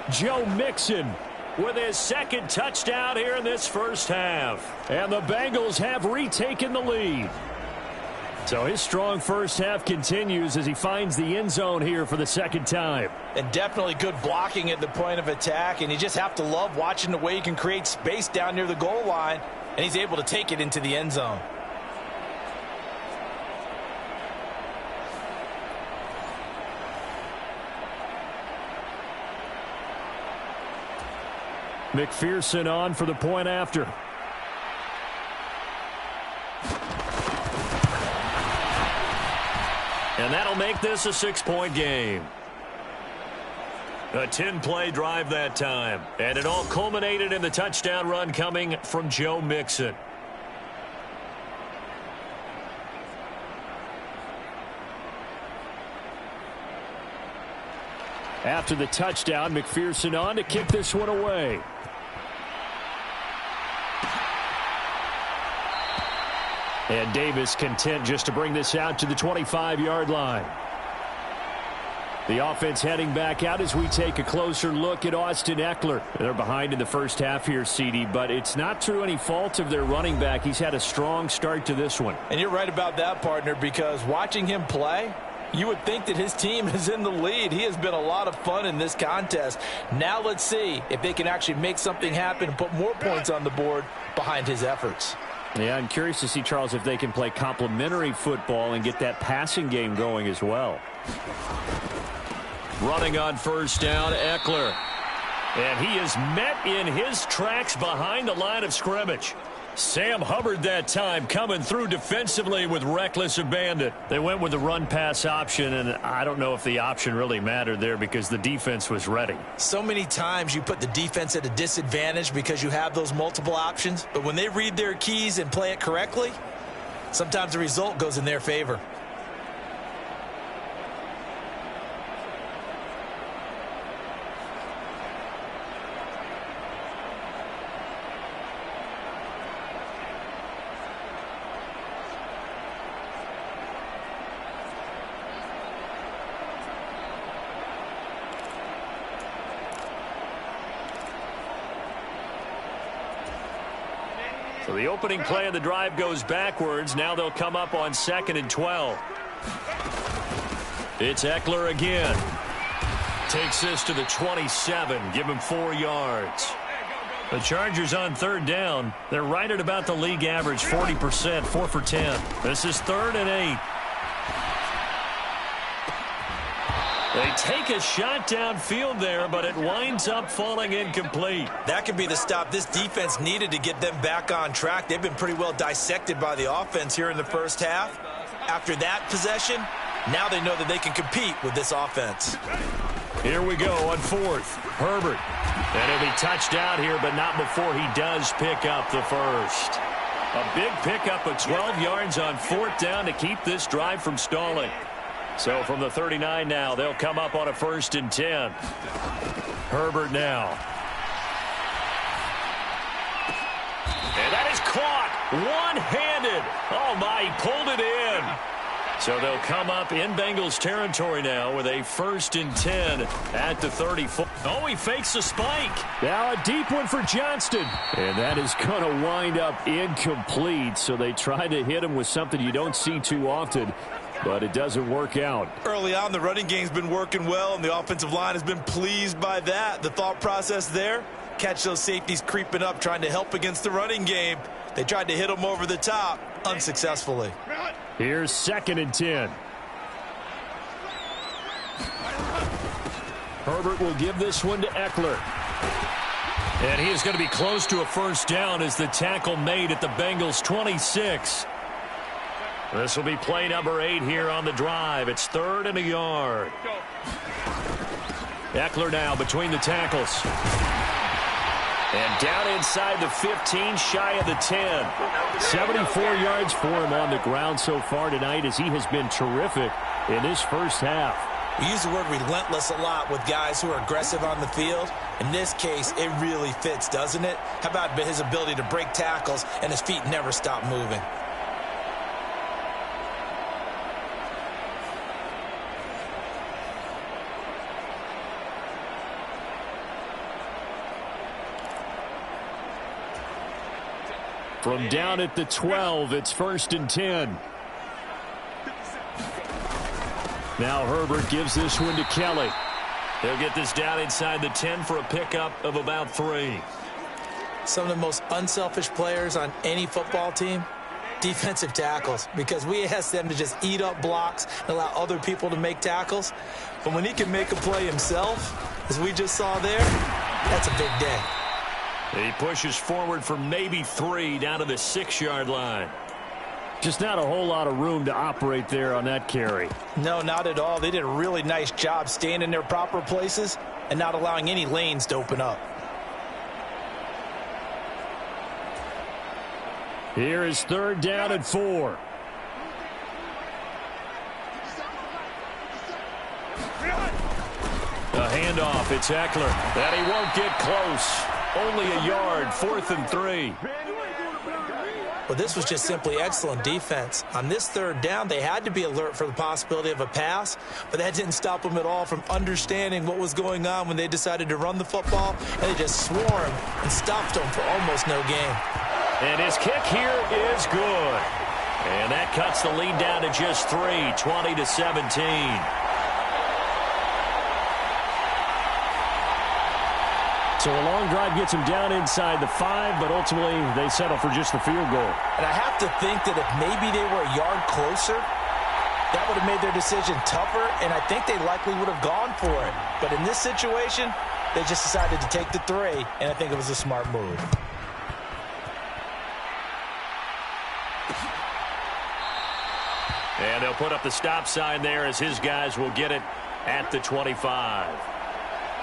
C: Joe Mixon with his 2nd touchdown here in this first half. And the Bengals have retaken the lead. So his strong first half continues as he finds the end zone here for the 2nd time.
D: And definitely good blocking at the point of attack. And you just have to love watching the way he can create space down near the goal line. And he's able to take it into the end zone.
C: McPherson on for the point after.
E: And that'll make this a 6-point game. A 10-play drive that time. And it all culminated in the touchdown run coming from Joe Mixon.
C: After the touchdown, McPherson on to kick this one away. And Davis content just to bring this out to the 25-yard line. The offense heading back out as we take a closer look at Austin Eckler. They're behind in the first half here, CD, but it's not through any fault of their running back. He's had a strong start to this one.
G: And you're right about that, partner, because watching him play, you would think that his team is in the lead. He has been a lot of fun in this contest. Now let's see if they can actually make something happen and put more points on the board behind his efforts.
C: Yeah, I'm curious to see, Charles, if they can play complementary football and get that passing game going as well.
E: Running on first down, Eckler. And he is met in his tracks behind the line of scrimmage. Sam Hubbard that time coming through defensively with reckless abandon.
C: They went with the run-pass option, and I don't know if the option really mattered there because the defense was ready.
D: So many times you put the defense at a disadvantage because you have those multiple options, but when they read their keys and play it correctly, sometimes the result goes in their favor.
E: So the opening play of the drive goes backwards. Now they'll come up on 2nd and 12. It's Eckler again. Takes this to the 27. Give him 4 yards. The Chargers on 3rd down. They're right at about the league average, 40%, 4 for 10. This is 3rd and 8. They take a shot downfield there, but it winds up falling incomplete.
D: That could be the stop this defense needed to get them back on track. They've been pretty well dissected by the offense here in the first half. After that possession, now they know that they can compete with this offense.
E: Here we go on 4th. Herbert. And he'll be touched out here, but not before he does pick up the first. A big pickup of 12 yards on 4th down to keep this drive from stalling. So from the 39 now, they'll come up on a 1st and 10. Herbert now. And that is caught one-handed. Oh, my, he pulled it in. So they'll come up in Bengals territory now with a 1st and 10 at the 34. Oh, he fakes a spike.
C: Now a deep one for Johnston. And that is going to wind up incomplete. So they try to hit him with something you don't see too often, but it doesn't work out.
D: Early on, the running game's been working well, and the offensive line has been pleased by that. The thought process there, catch those safeties creeping up, trying to help against the running game. They tried to hit them over the top, unsuccessfully.
C: Here's 2nd and 10. Herbert will give this one to Eckler.
E: And he is going to be close to a 1st down as the tackle made at the Bengals 26. This will be play number 8 here on the drive. It's 3rd and a yard. Eckler now between the tackles. And down inside the 15, shy of the 10.
C: 74 yards for him on the ground so far tonight as he has been terrific in this first half.
D: We use the word relentless a lot with guys who are aggressive on the field. In this case, it really fits, doesn't it? How about his ability to break tackles and his feet never stop moving?
C: From down at the 12, it's 1st and 10. Now Herbert gives this one to Kelly.
E: They'll get this down inside the 10 for a pickup of about 3.
D: Some of the most unselfish players on any football team, defensive tackles, because we ask them to just eat up blocks and allow other people to make tackles. But when he can make a play himself, as we just saw there, that's a big day.
E: He pushes forward for maybe 3 down to the 6-yard line.
C: Just not a whole lot of room to operate there on that carry.
D: No, not at all. They did a really nice job staying in their proper places and not allowing any lanes to open up.
C: Here is 3rd down and 4.
E: A handoff. It's Eckler. And he won't get close. Only a yard. 4th and 3.
D: Well, this was just simply excellent defense. On this 3rd down, they had to be alert for the possibility of a pass, but that didn't stop them at all from understanding what was going on when they decided to run the football, and they just swarmed and stopped them for almost no gain.
E: And his kick here is good. And that cuts the lead down to just 3, 20-17.
C: So a long drive gets them down inside the 5, but ultimately they settle for just the field goal.
D: And I have to think that if maybe they were a yard closer, that would have made their decision tougher, and I think they likely would have gone for it. But in this situation, they just decided to take the 3, and I think it was a smart move.
E: And they'll put up the stop sign there as his guys will get it at the 25.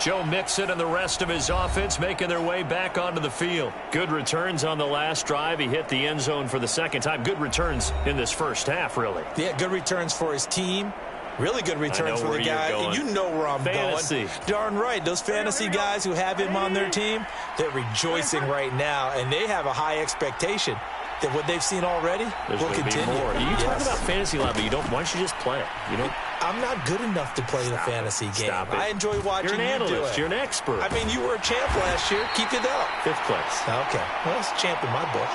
E: Joe Mixon and the rest of his offense making their way back onto the field. Good returns on the last drive. He hit the end zone for the 2nd time. Good returns in this first half, really.
D: Yeah, good returns for his team. Really good returns for the guy. And you know where I'm going. Darn right. Those fantasy guys who have him on their team, they're rejoicing right now, and they have a high expectation that what they've seen already will continue.
E: More. You talk about fantasy line, but you don't. Why don't you just play it? You know.
D: I'm not good enough to play the fantasy game. I enjoy watching you do it.
E: You're an analyst. You're an expert.
D: I mean, you were a champ last year. Keep it up.
E: 5th place.
D: Okay. Well, it's a champ in my book.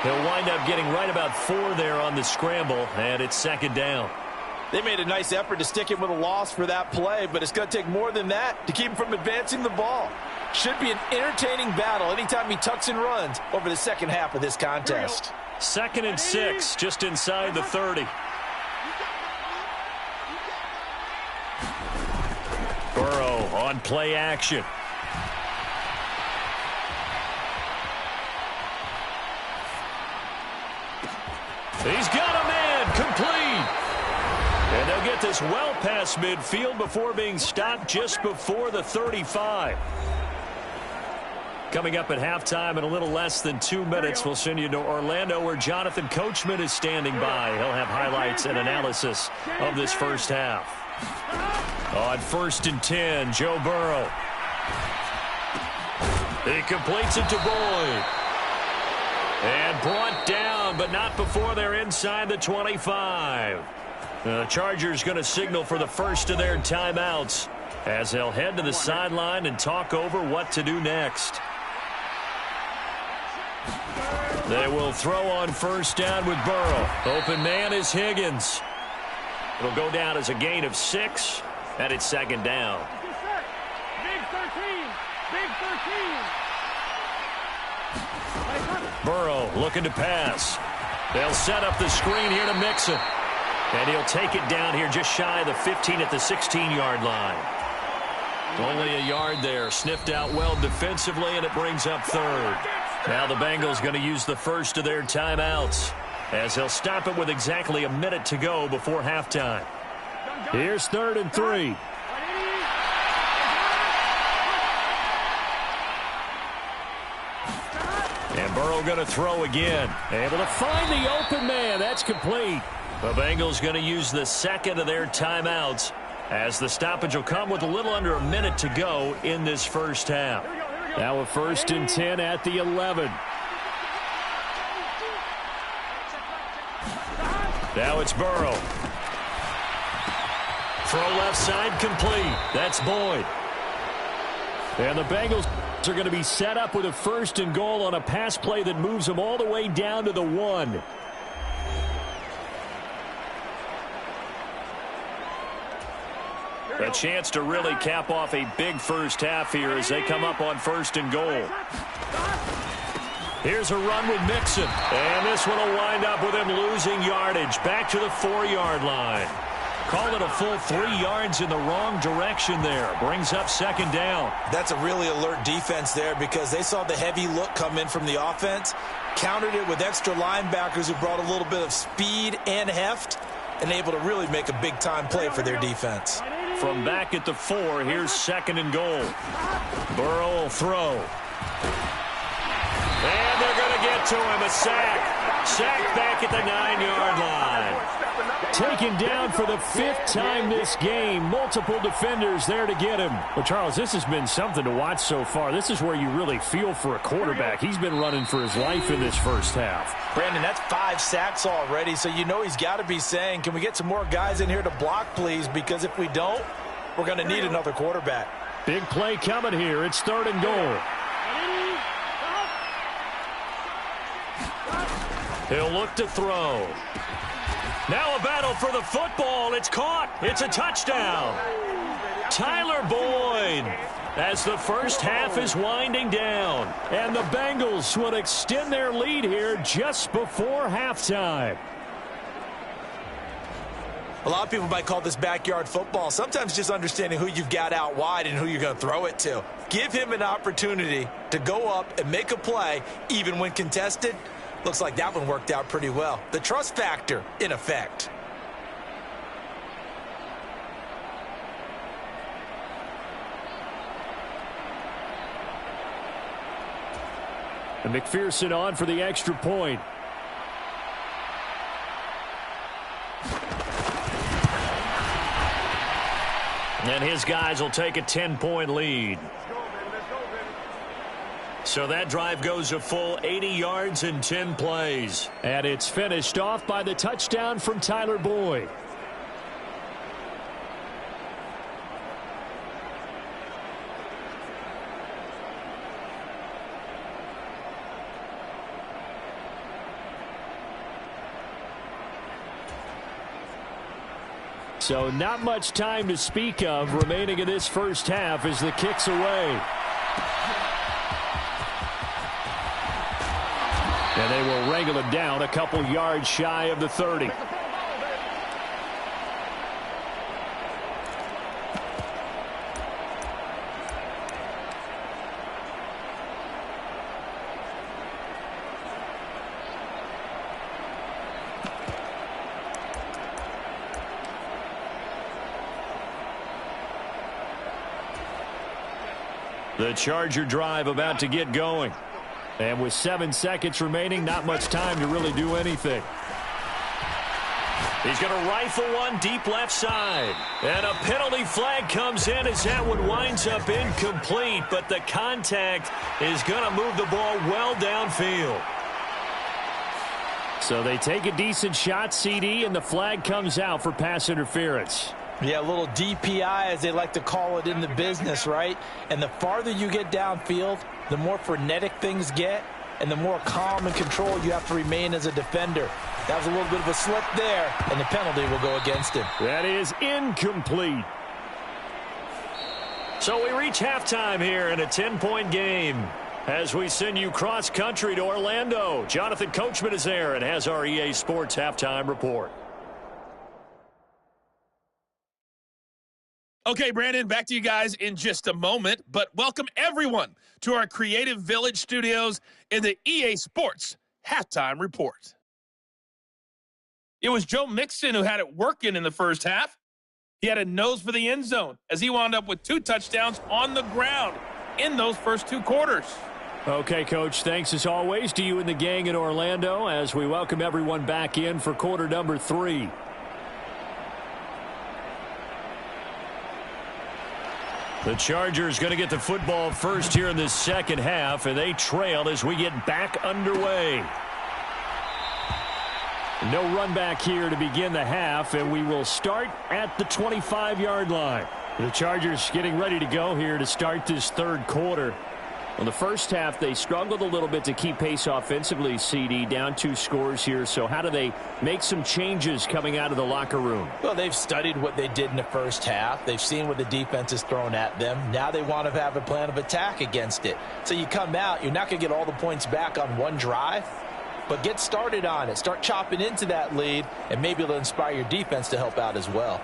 E: He'll wind up getting right about 4 there on the scramble, and it's 2nd down.
G: They made a nice effort to stick him with a loss for that play, but it's going to take more than that to keep him from advancing the ball. Should be an entertaining battle anytime he tucks and runs over the second half of this contest.
E: 2nd and 6, just inside the 30. Burrow on play action. He's got a man, complete. And they'll get this well past midfield before being stopped just before the 35. Coming up at halftime in a little less than 2 minutes, we'll send you to Orlando where Jonathan Coachman is standing by. He'll have highlights and analysis of this first half. On 1st and 10, Joe Burrow. He completes it to Boyd. And brought down, but not before they're inside the 25. The Chargers going to signal for the first of their timeouts as they'll head to the sideline and talk over what to do next. They will throw on 1st down with Burrow. Open man is Higgins. It'll go down as a gain of 6, and it's 2nd down.
F: Big 13. Big 13.
E: Burrow looking to pass. They'll set up the screen here to Mixon. And he'll take it down here just shy of the 15 at the 16-yard line. Only a yard there. Sniffed out well defensively, and it brings up 3rd. Now the Bengals going to use the first of their timeouts as they'll stop it with exactly a minute to go before halftime.
C: Here's 3rd and 3.
E: And Burrow going to throw again.
C: Able to find the open man. That's complete.
E: The Bengals going to use the 2nd of their timeouts as the stoppage will come with a little under a minute to go in this first half.
C: Now a 1st and 10 at the 11.
E: Now it's Burrow. Throw left side complete. That's Boyd.
C: And the Bengals are going to be set up with a 1st and goal on a pass play that moves them all the way down to the 1.
E: A chance to really cap off a big first half here as they come up on 1st and goal. Here's a run with Mixon. And this one will wind up with him losing yardage. Back to the 4-yard line. Call it a full 3 yards in the wrong direction there. Brings up 2nd down.
D: That's a really alert defense there because they saw the heavy look come in from the offense, countered it with extra linebackers who brought a little bit of speed and heft, and able to really make a big-time play for their defense.
E: From back at the 4, here's 2nd and goal. Burrow will throw. And they're going to get to him. A sack. Sack back at the 9-yard line.
C: Taken down for the 5th time this game. Multiple defenders there to get him. Well, Charles, this has been something to watch so far. This is where you really feel for a quarterback. He's been running for his life in this first half.
D: Brandon, that's 5 sacks already, so you know he's got to be saying, can we get some more guys in here to block, please? Because if we don't, we're going to need another quarterback.
C: Big play coming here. It's 3rd and goal.
E: He'll look to throw. Now a battle for the football. It's caught. It's a touchdown. Tyler Boyd as the first half is winding down.
C: And the Bengals will extend their lead here just before halftime.
D: A lot of people might call this backyard football. Sometimes just understanding who you've got out wide and who you're going to throw it to. Give him an opportunity to go up and make a play even when contested. Looks like that one worked out pretty well. The trust factor in effect.
C: And McPherson on for the extra point.
E: And his guys will take a 10-point lead. So that drive goes a full 80 yards in 10 plays.
C: And it's finished off by the touchdown from Tyler Boyd. So not much time to speak of remaining in this first half as the kick's away. And they will wrangle him down a couple yards shy of the 30. The Charger drive about to get going. And with 7 seconds remaining, not much time to really do anything.
E: He's going to rifle one deep left side. And a penalty flag comes in as that one winds up incomplete. But the contact is going to move the ball well downfield.
C: So they take a decent shot, CD, and the flag comes out for pass interference.
D: Yeah, a little DPI, as they like to call it in the business, right? And the farther you get downfield, the more frenetic things get, and the more calm and control you have to remain as a defender. That was a little bit of a slip there, and the penalty will go against him.
C: That is incomplete.
E: So we reach halftime here in a 10-point game. As we send you cross-country to Orlando, Jonathan Coachman is there and has our EA Sports halftime report.
H: Okay, Brandon, back to you guys in just a moment, but welcome everyone to our Creative Village studios in the EA Sports Halftime Report. It was Joe Mixon who had it working in the first half. He had a nose for the end zone as he wound up with 2 touchdowns on the ground in those first 2 quarters.
C: Okay, Coach, thanks as always to you and the gang in Orlando as we welcome everyone back in for quarter number 3.
E: The Chargers going to get the football first here in the second half, and they trail as we get back underway.
C: No run back here to begin the half, and we will start at the 25-yard line. The Chargers getting ready to go here to start this third quarter. In the first half, they struggled a little bit to keep pace offensively, CD, down 2 scores here. So how do they make some changes coming out of the locker room?
D: Well, they've studied what they did in the first half. They've seen what the defense has thrown at them. Now they want to have a plan of attack against it. So you come out, you're not going to get all the points back on one drive, but get started on it. Start chopping into that lead, and maybe it'll inspire your defense to help out as well.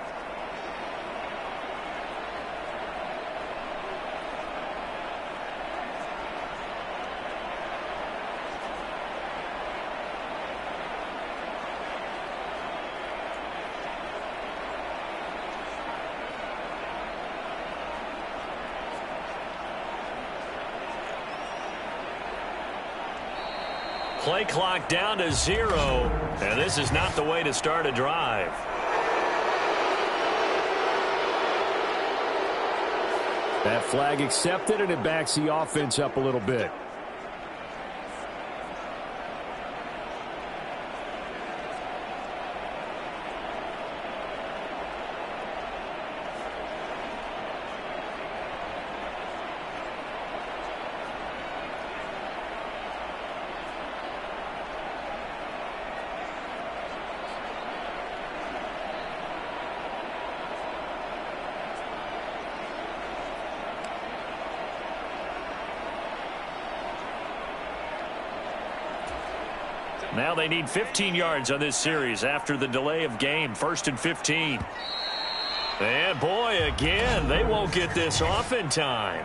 E: Play clock down to 0, and this is not the way to start a drive.
C: That flag accepted, and it backs the offense up a little bit.
E: Now they need 15 yards on this series after the delay of game. 1st and 15. And boy, again, they won't get this off in time.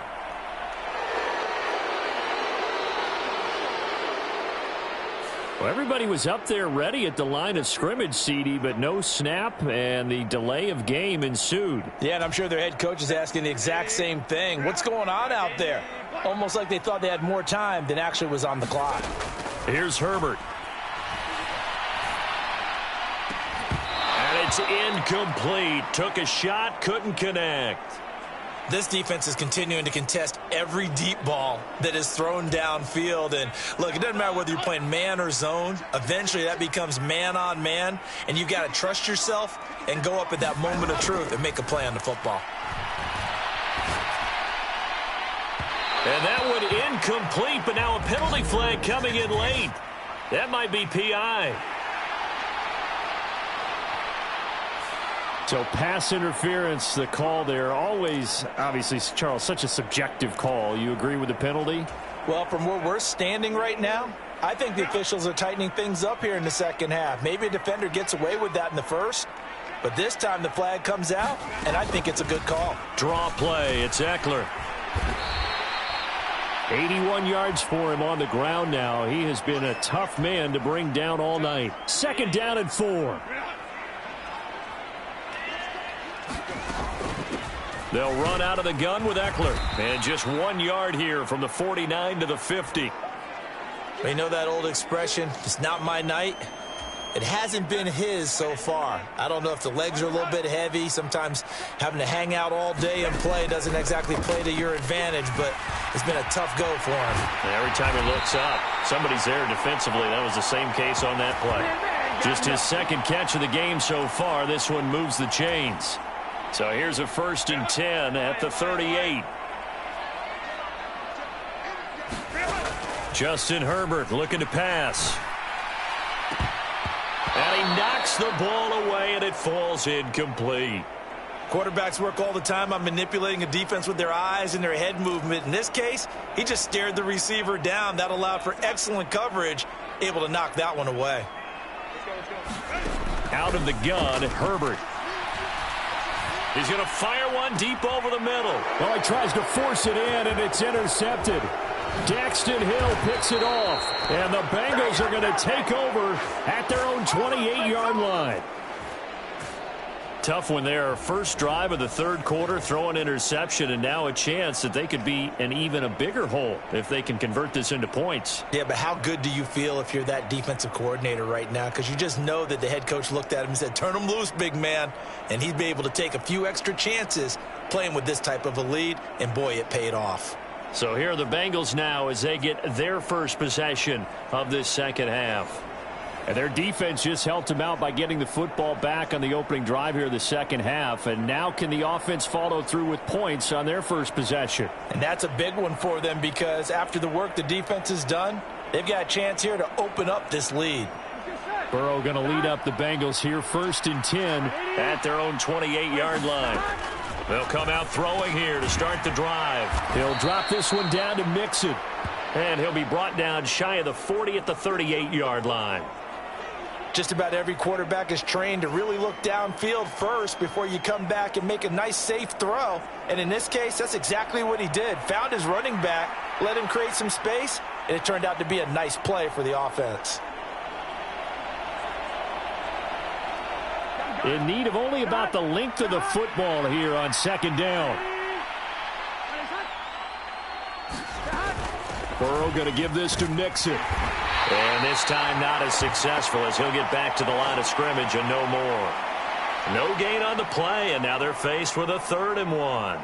C: Well, everybody was up there ready at the line of scrimmage, CD, but no snap, and the delay of game ensued.
D: Yeah, and I'm sure their head coach is asking the exact same thing. What's going on out there? Almost like they thought they had more time than actually was on the clock.
E: Here's Herbert. And it's incomplete. Took a shot, couldn't connect.
D: This defense is continuing to contest every deep ball that is thrown downfield. And, look, it doesn't matter whether you're playing man or zone. Eventually that becomes man on man, and you've got to trust yourself and go up at that moment of truth and make a play on the football.
E: And that one incomplete, but now a penalty flag coming in late. That might be PI.
C: So pass interference, the call there. Always, obviously, Charles, such a subjective call. You agree with the penalty?
D: Well, from where we're standing right now, I think the officials are tightening things up here in the second half. Maybe a defender gets away with that in the first, but this time the flag comes out, and I think it's a good call.
C: Draw play. It's Eckler. 81 yards for him on the ground now. He has been a tough man to bring down all night. 2nd down and 4. They'll run out of the gun with Eckler. And just 1 yard here from the 49 to the 50.
D: We know that old expression, it's not my night. It hasn't been his so far. I don't know if the legs are a little bit heavy. Sometimes having to hang out all day and play doesn't exactly play to your advantage, but it's been a tough go for him.
C: And every time he looks up, somebody's there defensively. That was the same case on that play. Just his 2nd catch of the game so far. This one moves the chains. So here's a 1st and 10 at the 38. Justin Herbert looking to pass. And he knocks the ball away, and it falls incomplete.
D: Quarterbacks work all the time on manipulating a defense with their eyes and their head movement. In this case, he just stared the receiver down. That allowed for excellent coverage, able to knock that one away.
C: Out of the gun, Herbert. He's going to fire one deep over the middle. Well, he tries to force it in, and it's intercepted. Daxton Hill picks it off, and the Bengals are going to take over at their own 28-yard line. Tough one there. First drive of the 3rd quarter, throw an interception, and now a chance that they could be in even a bigger hole if they can convert this into points.
D: Yeah, but how good do you feel if you're that defensive coordinator right now? Because you just know that the head coach looked at him and said, turn him loose, big man. And he'd be able to take a few extra chances playing with this type of a lead, and boy, it paid off.
C: So here are the Bengals now as they get their first possession of this second half. And their defense just helped them out by getting the football back on the opening drive here in the second half. And now can the offense follow through with points on their first possession?
D: And that's a big one for them because after the work the defense has done, they've got a chance here to open up this lead.
C: Burrow going to lead up the Bengals here, 1st and 10 at their own 28-yard line. They'll come out throwing here to start the drive. He'll drop this one down to Mixon. And he'll be brought down shy of the 40 at the 38-yard line.
D: Just about every quarterback is trained to really look downfield first before you come back and make a nice, safe throw. And in this case, that's exactly what he did. Found his running back, let him create some space, and it turned out to be a nice play for the offense.
C: In need of only about the length of the football here on 2nd down. Burrow going to give this to Mixon. And this time not as successful as he'll get back to the line of scrimmage and no more. No gain on the play, and now they're faced with a 3rd and 1.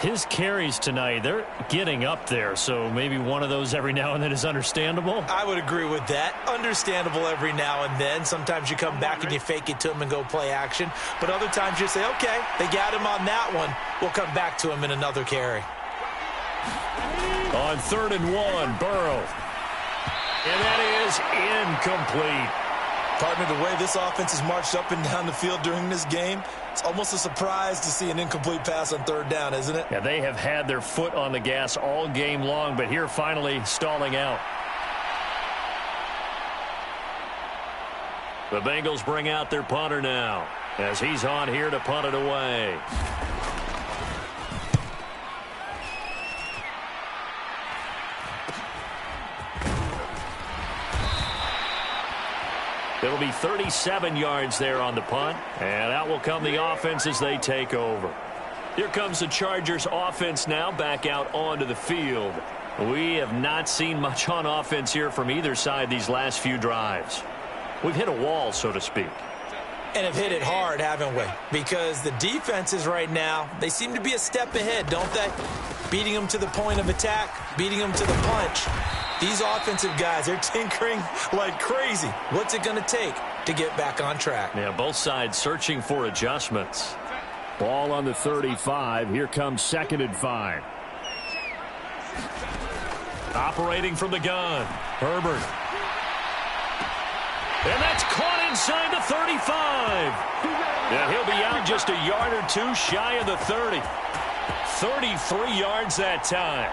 C: His carries tonight, they're getting up there, so maybe one of those every now and then is understandable.
D: I would agree with that. Understandable every now and then. Sometimes you come back and you fake it to him and go play action. But other times you say, okay, they got him on that one. We'll come back to him in another carry.
C: On 3rd and 1, Burrow. And that is incomplete.
D: Partner, the way this offense has marched up and down the field during this game, it's almost a surprise to see an incomplete pass on 3rd down, isn't it?
C: Yeah, they have had their foot on the gas all game long, but here finally stalling out. The Bengals bring out their punter now as he's on here to punt it away. It'll be 37 yards there on the punt, and out will come the offense as they take over. Here comes the Chargers offense now back out onto the field. We have not seen much on offense here from either side these last few drives. We've hit a wall, so to speak.
D: And have hit it hard, haven't we? Because the defenses right now, they seem to be a step ahead, don't they? Beating them to the point of attack, beating them to the punch. These offensive guys, they're tinkering like crazy. What's it going to take to get back on track?
C: Yeah, both sides searching for adjustments. Ball on the 35. Here comes 2nd and 5. Operating from the gun, Herbert.
E: And that's caught inside the 35. And he'll be out just a yard or two shy of the 30. 33 yards that time.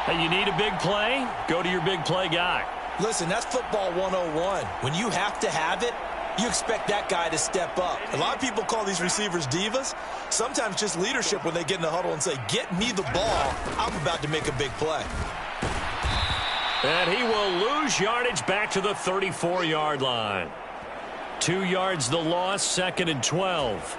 E: Hey, you need a big play? Go to your big play guy.
D: Listen, that's football 101. When you have to have it, you expect that guy to step up. A lot of people call these receivers divas. Sometimes just leadership when they get in the huddle and say, get me the ball. I'm about to make a big play.
E: And he will lose yardage back to the 34-yard line. 2 yards the loss, 2nd and 12.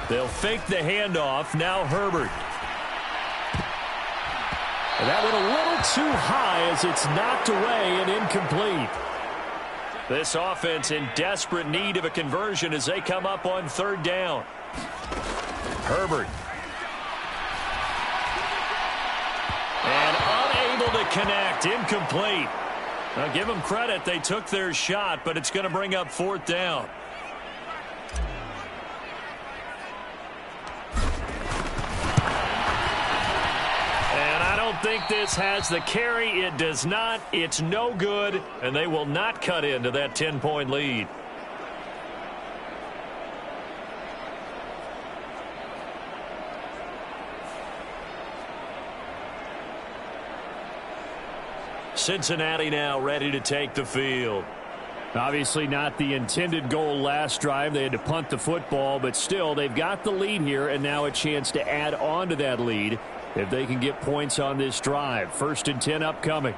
E: They'll fake the handoff. Now Herbert.
C: And that went a little too high as it's knocked away and incomplete.
E: This offense in desperate need of a conversion as they come up on 3rd down. Herbert. And unable to connect. Incomplete. Now give them credit. They took their shot, but it's going to bring up 4th down. I think this has the carry. It does not. It's no good, and they will not cut into that 10-point lead. Cincinnati now ready to take the field.
C: Obviously not the intended goal last drive. They had to punt the football, but still they've got the lead here, and now a chance to add on to that lead if they can get points on this drive. 1st and 10 upcoming.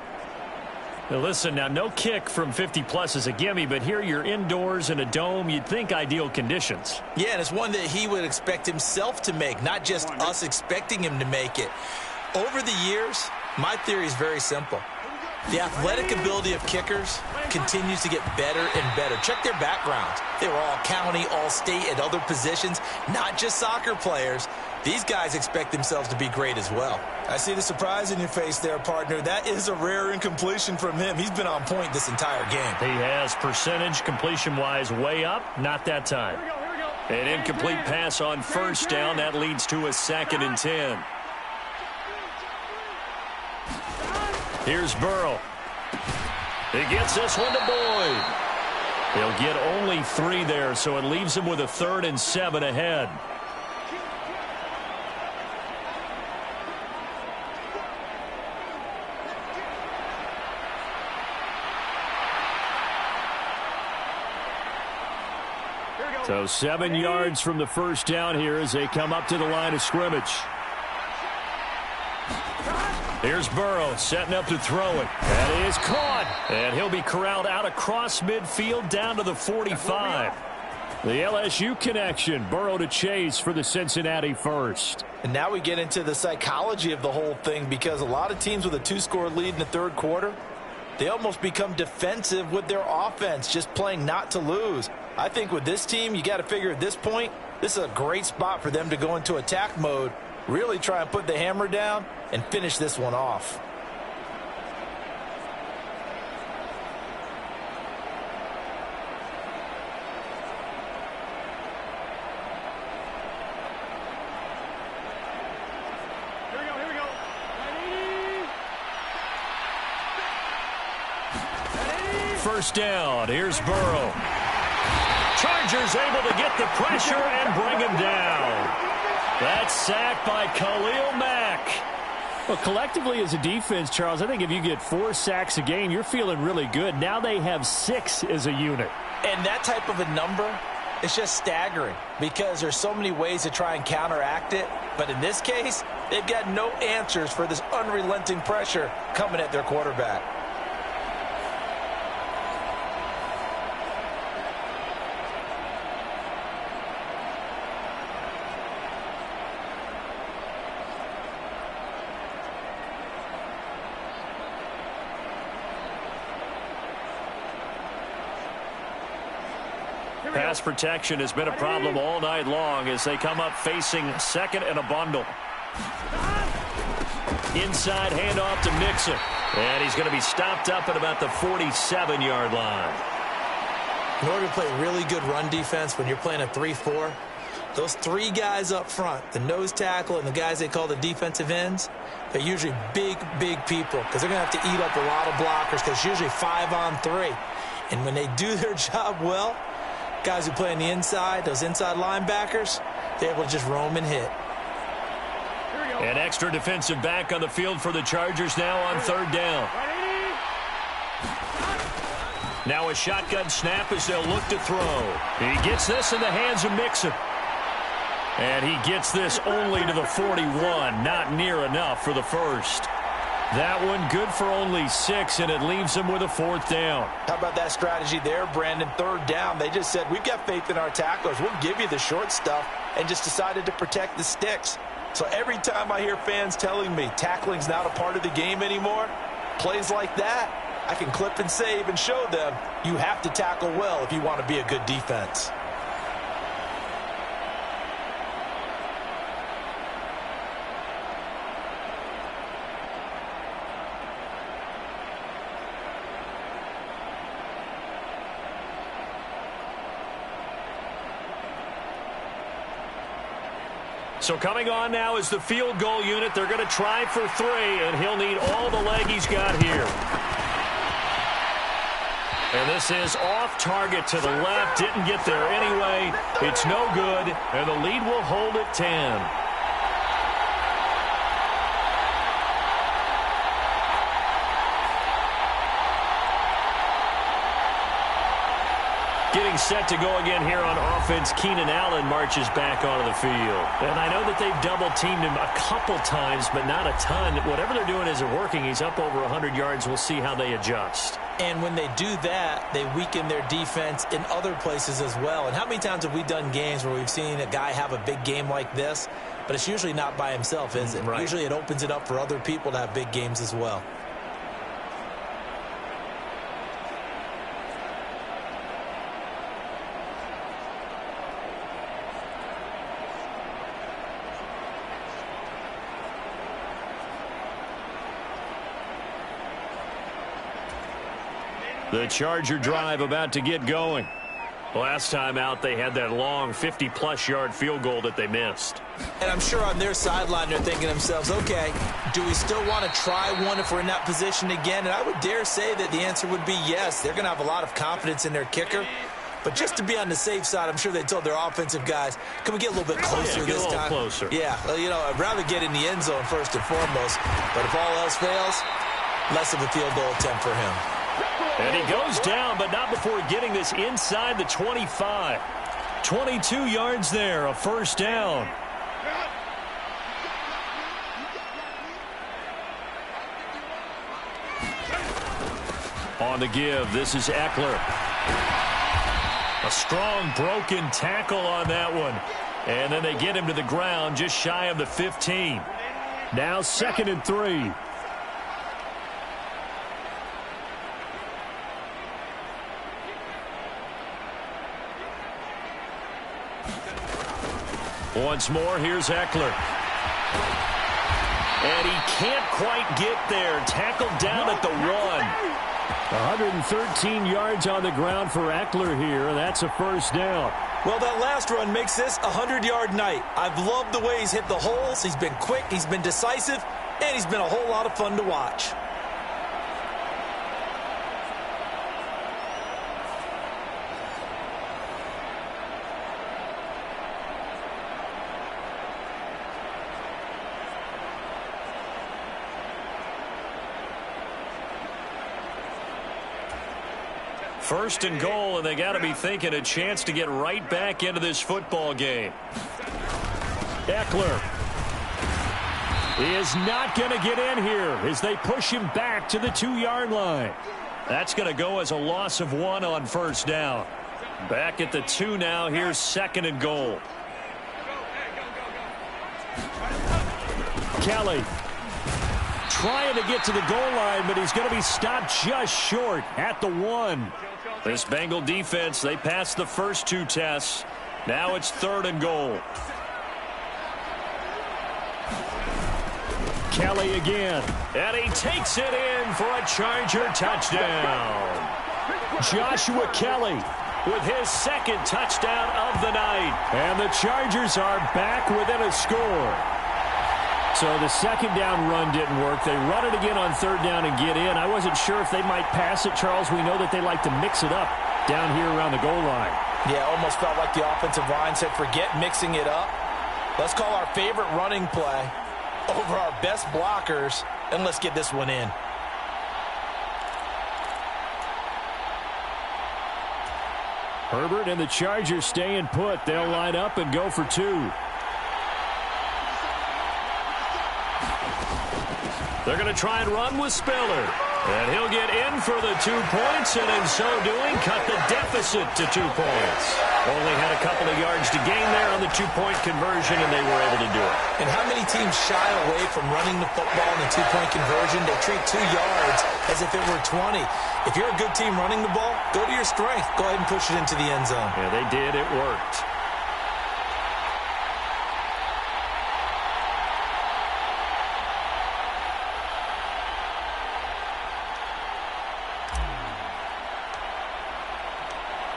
E: Now listen, now no kick from 50-plus is a gimme, but here you're indoors in a dome. You'd think ideal conditions.
D: Yeah, and it's one that he would expect himself to make, not just us expecting him to make it. Over the years, my theory is very simple. The athletic ability of kickers continues to get better and better. Check their backgrounds. They were all county, all state, at other positions, not just soccer players. These guys expect themselves to be great as well. I see the surprise in your face there, partner. That is a rare incompletion from him. He's been on point this entire game.
E: He has percentage completion-wise way up. Not that time. An incomplete pass on 1st down. That leads to a 2nd and 10. Here's Burrow. He gets this one to Boyd. He'll get only 3 there, so it leaves him with a 3rd and 7 ahead.
C: So 7 yards from the 1st down here as they come up to the line of scrimmage.
E: Here's Burrow setting up to throw it.
C: That is caught.
E: And he'll be corralled out across midfield down to the 45.
C: The LSU connection. Burrow to Chase for the Cincinnati first.
G: And now we get into the psychology of the whole thing, because a lot of teams with a 2-score lead in the 3rd quarter, they almost become defensive with their offense, just playing not to lose. I think with this team, you got to figure at this point, this is a great spot for them to go into attack mode, really try and put the hammer down and finish this one off.
F: Here we go.
E: First down. Here's Burrow. Chargers able to get the pressure and bring him down. That's sacked by Khalil Mack.
C: Well, collectively as a defense, Charles, I think if you get 4 sacks a game, you're feeling really good. Now they have 6 as a unit.
D: And that type of a number is just staggering because there's so many ways to try and counteract it. But in this case, they've got no answers for this unrelenting pressure coming at their quarterback.
E: Pass protection has been a problem all night long as they come up facing second and a bundle. Inside handoff to Mixon. And he's going to be stopped up at about the 47-yard line.
D: In order to play really good run defense when you're playing a 3-4, those three guys up front, the nose tackle and the guys they call the defensive ends, they're usually big, big people because they're going to have to eat up a lot of blockers because it's usually 5-on-3. And when they do their job well, guys who play on the inside, those inside linebackers, they're able to just roam and hit.
C: An extra defensive back on the field for the Chargers now on third down. Now a shotgun snap as they'll look to throw. He gets this in the hands of Mixon. And he gets this only to the 41. Not near enough for the first. That one good for only 6, and it leaves him with a 4th down.
D: How about that strategy there, Brandon? Third down, they just said, we've got faith in our tacklers. We'll give you the short stuff, and just decided to protect the sticks. So every time I hear fans telling me tackling's not a part of the game anymore, plays like that, I can clip and save and show them you have to tackle well if you want to be a good defense.
C: So coming on now is the field goal unit. They're going to try for 3, and he'll need all the leg he's got here. And this is off target to the left. Didn't get there anyway. It's no good, and the lead will hold at 10. Getting set to go again here on offense, Keenan Allen marches back onto the field. And I know that they've double-teamed him a couple times, but not a ton. Whatever they're doing isn't working. He's up over 100 yards. We'll see how they adjust.
D: And when they do that, they weaken their defense in other places as well. And how many times have we done games where we've seen a guy have a big game like this, but it's usually not by himself, is it?
C: Right.
D: Usually it opens it up for other people to have big games as well.
C: The Charger drive about to get going. Last time out, they had that long 50-plus yard field goal that they missed.
D: And I'm sure on their sideline, they're thinking to themselves, okay, do we still want to try one if we're in that position again? And I would dare say that the answer would be yes. They're going to have a lot of confidence in their kicker. But just to be on the safe side, I'm sure they told their offensive guys, can we get a little bit closer this time?
C: Closer.
D: Yeah, well, you know, I'd rather get in the end zone first and foremost. But if all else fails, less of a field goal attempt for him.
C: And he goes down, but not before getting this inside the 25. 22 yards there, a first down. On the give, this is Eckler. A strong broken tackle on that one. And then they get him to the ground just shy of the 15. Now 2nd and 3. Once more, here's Eckler. And he can't quite get there. Tackled down at the 1. 113 yards on the ground for Eckler here, and that's a first down.
D: Well, that last run makes this a 100-yard night. I've loved the way he's hit the holes. He's been quick, he's been decisive, and he's been a whole lot of fun to watch.
C: First and goal, and they got to be thinking a chance to get right back into this football game. Eckler is not going to get in here as they push him back to the 2-yard line. That's going to go as a loss of 1 on first down. Back at the 2 now. Here's 2nd and goal. Kelly trying to get to the goal line, but he's going to be stopped just short at the 1. This Bengal defense, they passed the first 2 tests. Now it's 3rd and goal. Kelly again. And he takes it in for a Charger touchdown. Joshua Kelly with his second touchdown of the night. And the Chargers are back within a score. So the second down run didn't work. They run it again on third down and get in. I wasn't sure if they might pass it, Charles. We know that they like to mix it up down here around the goal line.
D: Yeah, almost felt like the offensive line said, forget mixing it up. Let's call our favorite running play over our best blockers, and let's get this one in.
C: Herbert and the Chargers staying put. They'll line up and go for two. They're going to try and run with Spiller. And he'll get in for the 2 points, and in so doing, cut the deficit to 2 points. Only had a couple of yards to gain there on the 2-point conversion, and they were able to do it.
D: And how many teams shy away from running the football in the 2-point conversion? They treat 2 yards as if it were 20. If you're a good team running the ball, go to your strength. Go ahead and push it into the end zone.
C: Yeah, they did. It worked.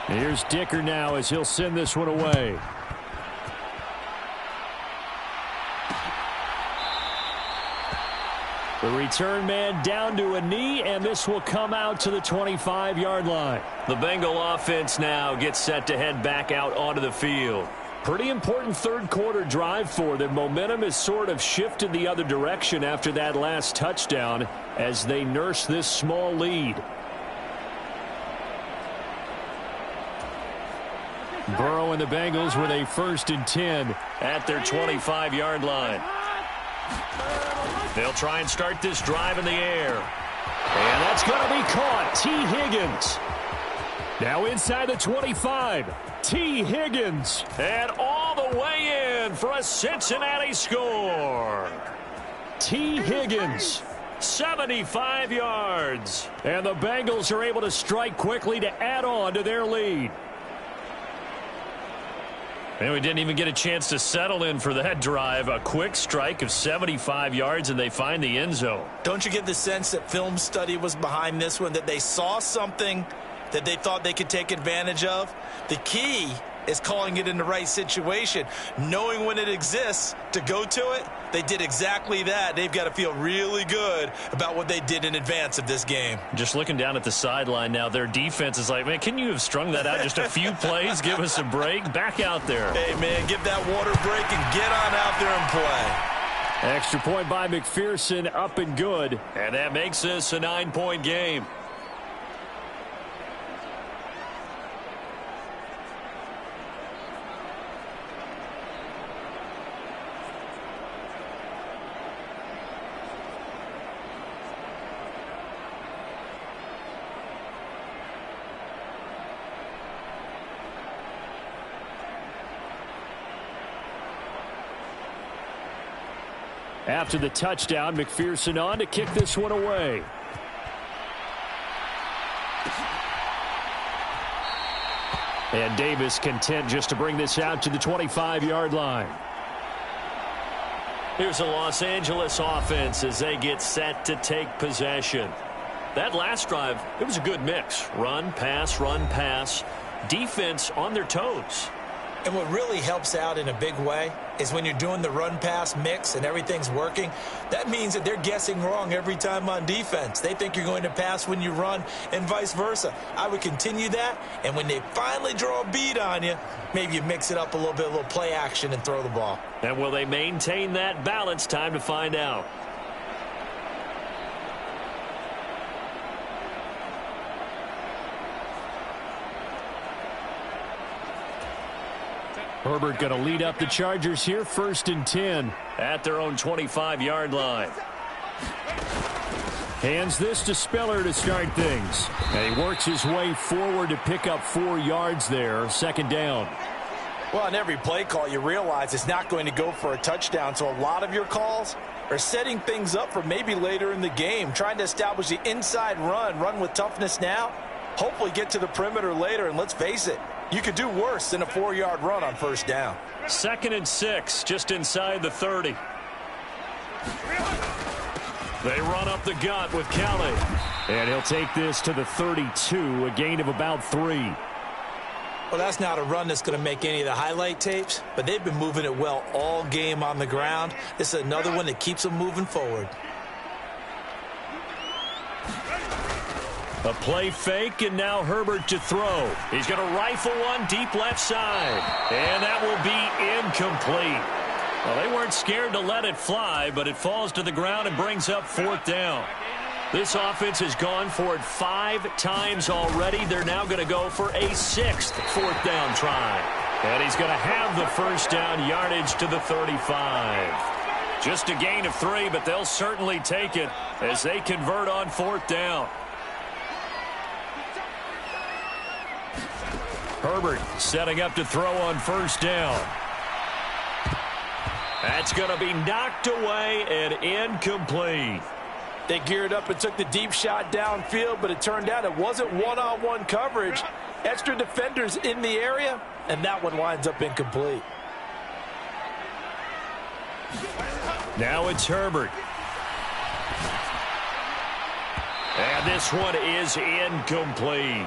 C: Here's Dicker now as he'll send this one away. The return man down to a knee, and this will come out to the 25-yard line. The Bengal offense now gets set to head back out onto the field. Pretty important third-quarter drive for them. Momentum has sort of shifted the other direction after that last touchdown as they nurse this small lead. Burrow and the Bengals with a 1st and 10 at their 25-yard line. They'll try and start this drive in the air. And that's going to be caught. T. Higgins. Now inside the 25. T. Higgins. And all the way in for a Cincinnati score. T. Higgins. 75 yards. And the Bengals are able to strike quickly to add on to their lead. And we didn't even get a chance to settle in for that drive. A quick strike of 75 yards, and they find the end zone.
D: Don't you get the sense that film study was behind this one, that they saw something that they thought they could take advantage of? The key is calling it in the right situation, knowing when it exists to go to it. They did exactly that. They've got to feel really good about what they did in advance of this game.
E: Just looking down at the sideline now, their defense is like, man, can you have strung that out just a few plays? Give us a break. Back out there.
D: Hey, man, give that water break and get on out there and play.
C: Extra point by McPherson, up and good.
E: And that makes this a 9-point game.
C: After the touchdown, McPherson on to kick this one away. And Davis content just to bring this out to the 25-yard line.
E: Here's the Los Angeles offense as they get set to take possession. That last drive, it was a good mix. Run, pass, defense on their toes.
D: And what really helps out in a big way is when you're doing the run-pass mix and everything's working, that means that they're guessing wrong every time on defense. They think you're going to pass when you run and vice versa. I would continue that, and when they finally draw a beat on you, maybe you mix it up a little bit, a little play action and throw the ball.
E: And will they maintain that balance? Time to find out.
C: Herbert going to lead up the Chargers here, 1st and 10.
E: At their own 25-yard line.
C: Hands this to Spiller to start things. And he works his way forward to pick up 4 yards there, 2nd down.
D: Well, on every play call, you realize it's not going to go for a touchdown, so a lot of your calls are setting things up for maybe later in the game, trying to establish the inside run with toughness now, hopefully get to the perimeter later, and let's face it, you could do worse than a 4-yard run on 1st down.
E: 2nd and 6, just inside the 30. They run up the gut with Kelly.
C: And he'll take this to the 32, a gain of about 3.
D: Well, that's not a run that's going to make any of the highlight tapes, but they've been moving it well all game on the ground. This is another one that keeps them moving forward.
C: A play fake, and now Herbert to throw. He's going to rifle one deep left side, and that will be incomplete. Well, they weren't scared to let it fly, but it falls to the ground and brings up 4th down. This offense has gone for it 5 times already. They're now going to go for a 6th 4th down try. And he's going to have the first down, yardage to the 35. Just a gain of 3, but they'll certainly take it as they convert on 4th down. Herbert setting up to throw on 1st down. That's going to be knocked away and incomplete.
G: They geared up and took the deep shot downfield, but it turned out it wasn't one-on-one coverage. Extra defenders in the area, and that one winds up incomplete.
C: Now it's Herbert. And this one is incomplete.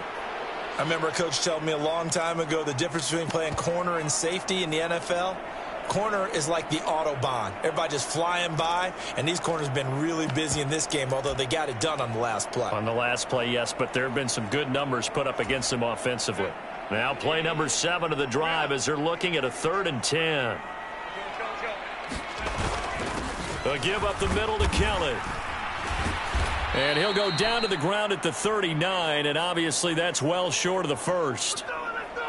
D: I remember a coach telling me a long time ago the difference between playing corner and safety in the NFL. Corner is like the Autobahn. Everybody just flying by, and these corners have been really busy in this game, although they got it done on the last play.
C: On the last play, yes, but there have been some good numbers put up against them offensively. Now play number 7 of the drive as they're looking at a 3rd and 10. A give up the middle to Kelly. And he'll go down to the ground at the 39, and obviously that's well short of the first.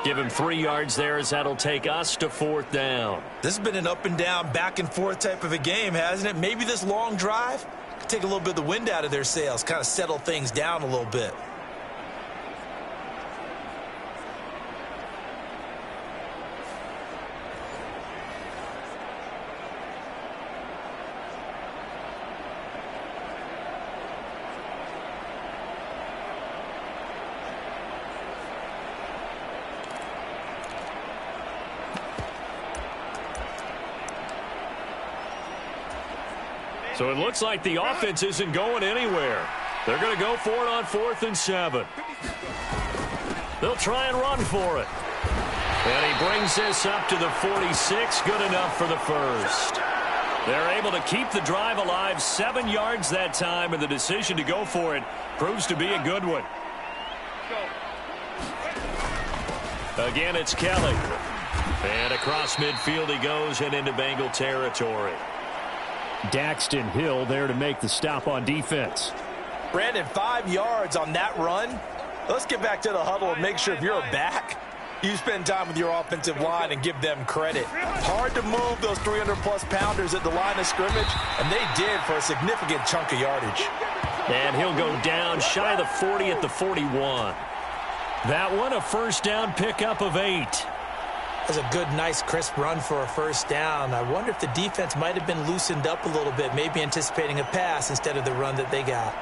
C: Give him 3 yards there as that'll take us to 4th down.
D: This has been an up and down, back and forth type of a game, hasn't it? Maybe this long drive could take a little bit of the wind out of their sails, kind of settle things down a little bit.
C: So it looks like the offense isn't going anywhere. They're going to go for it on 4th and 7. They'll try and run for it. And he brings this up to the 46. Good enough for the first. They're able to keep the drive alive, 7 yards that time, and the decision to go for it proves to be a good one. Again, it's Kelly. And across midfield he goes and into Bengal territory. Daxton Hill there to make the stop on defense.
G: Brandon, 5 yards on that run. Let's get back to the huddle and make sure if you're a back, you spend time with your offensive line and give them credit. Hard to move those 300-plus pounders at the line of scrimmage, and they did for a significant chunk of yardage.
C: And he'll go down shy of the 40 at the 41. That one a first down pickup of 8.
D: That's a good, nice, crisp run for a first down. I wonder if the defense might have been loosened up a little bit, maybe anticipating a pass instead of the run that they got.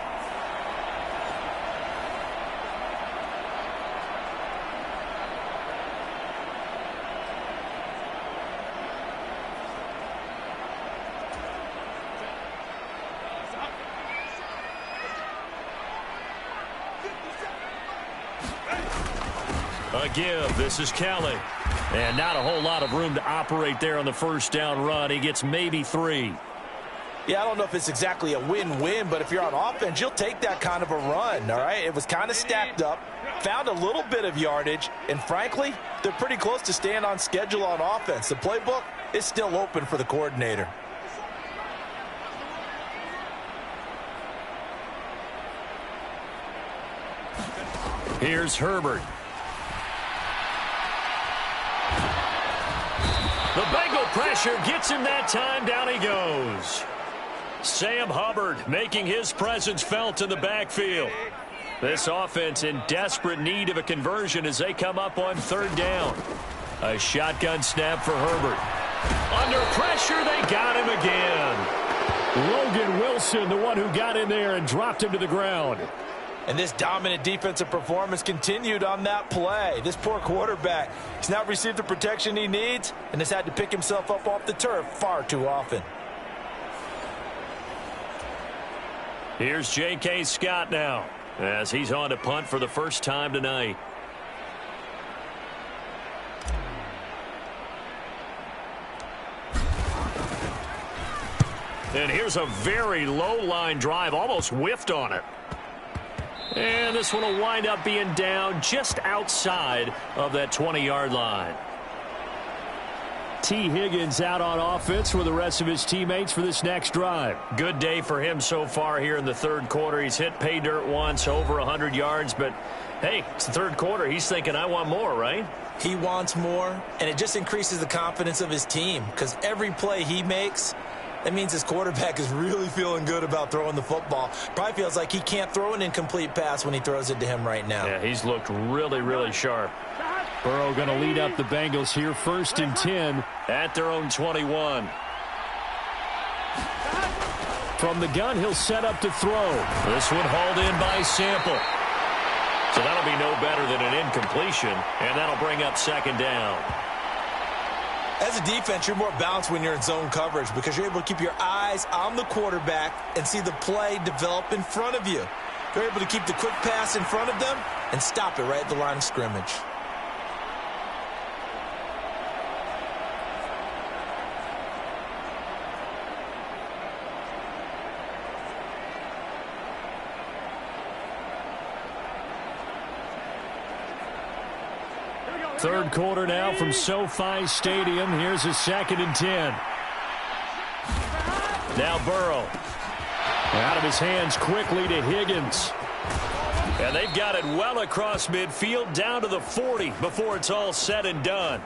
C: A give. This is Kelly. And not a whole lot of room to operate there on the first down run. He gets maybe 3.
G: Yeah, I don't know if it's exactly a win-win, but if you're on offense, you'll take that kind of a run, all right? It was kind of stacked up, found a little bit of yardage, and frankly, they're pretty close to staying on schedule on offense. The playbook is still open for the coordinator.
C: Here's Herbert. The Bengal pressure gets him that time. Down he goes. Sam Hubbard making his presence felt in the backfield. This offense in desperate need of a conversion as they come up on 3rd down. A shotgun snap for Herbert. Under pressure, they got him again. Logan Wilson, the one who got in there and dropped him to the ground.
G: And this dominant defensive performance continued on that play. This poor quarterback has not received the protection he needs and has had to pick himself up off the turf far too often.
C: Here's J.K. Scott now as he's on to punt for the first time tonight.
E: And here's a very low-line drive, almost whiffed on it. And this one will wind up being down just outside of that 20-yard line.
C: T. Higgins out on offense with the rest of his teammates for this next drive.
E: Good day for him so far here in the third quarter. He's hit pay dirt once, over 100 yards, but hey, it's the third quarter. He's thinking, I want more, right?
D: He wants more, and it just increases the confidence of his team because every play he makes, that means his quarterback is really feeling good about throwing the football. Probably feels like he can't throw an incomplete pass when he throws it to him right now.
E: Yeah, he's looked really, really sharp.
C: Burrow going to lead up the Bengals here, 1st and 10.
E: At their own 21.
C: From the gun, he'll set up to throw.
E: This one hauled in by Sample. So that'll be no better than an incompletion, and that'll bring up 2nd down.
D: As a defense, you're more balanced when you're in zone coverage because you're able to keep your eyes on the quarterback and see the play develop in front of you. You're able to keep the quick pass in front of them and stop it right at the line of scrimmage.
C: Third quarter now from SoFi Stadium. Here's a 2nd and 10.
E: Now Burrow.
C: Out of his hands quickly to Higgins.
E: And they've got it well across midfield down to the 40 before it's all said and done.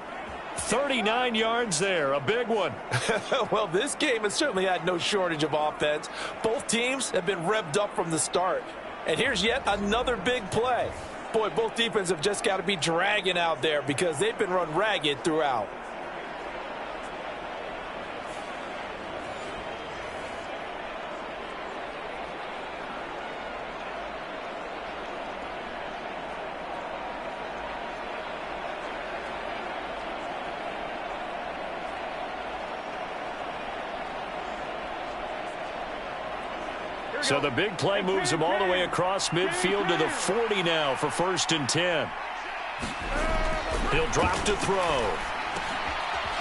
E: 39 yards there, a big one.
G: Well, this game has certainly had no shortage of offense. Both teams have been revved up from the start. And here's yet another big play. Boy, both defenses have just got to be dragging out there because they've been run ragged throughout.
E: So the big play moves him all the way across midfield to the 40 now for 1st and 10. He'll drop to throw.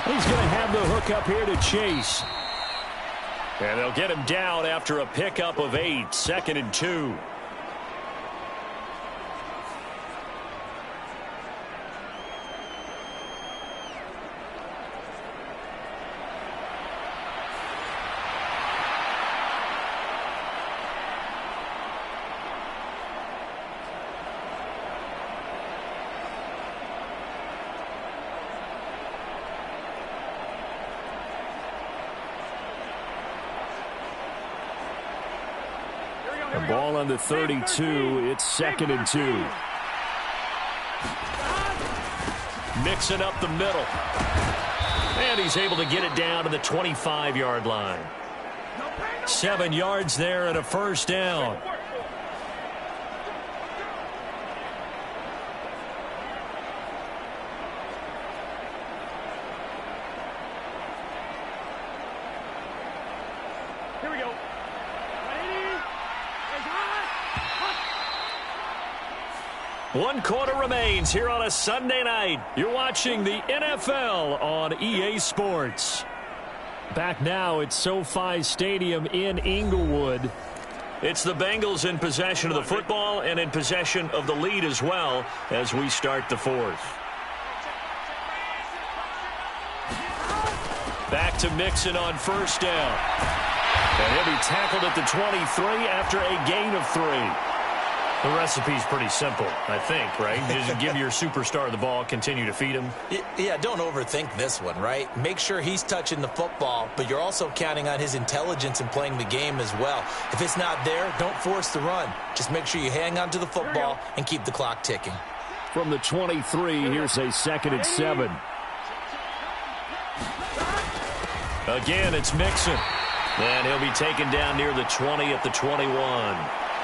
C: He's going to have the hook up here to Chase.
E: And they'll get him down after a pickup of 8, 2nd and 2.
C: The ball on the 32. It's 2nd and 2.
E: Mixing up the middle. And he's able to get it down to the 25-yard line.
C: 7 yards there and a 1st down.
F: Here we go.
E: One quarter remains here on a Sunday night.
C: You're watching the NFL on EA Sports. Back now at SoFi Stadium in Inglewood.
E: It's the Bengals in possession of the football and in possession of the lead as well as we start the 4th. Back to Mixon on 1st down. And he'll be tackled at the 23 after a gain of 3. The recipe's pretty simple, I think, right? Just give your superstar the ball, continue to feed him.
D: Yeah, don't overthink this one, right? Make sure he's touching the football, but you're also counting on his intelligence in playing the game as well. If it's not there, don't force the run. Just make sure you hang on to the football and keep the clock ticking.
C: From the 23, here's a 2nd and 7.
E: Again, it's Mixon. And he'll be taken down near the 20 at the 21.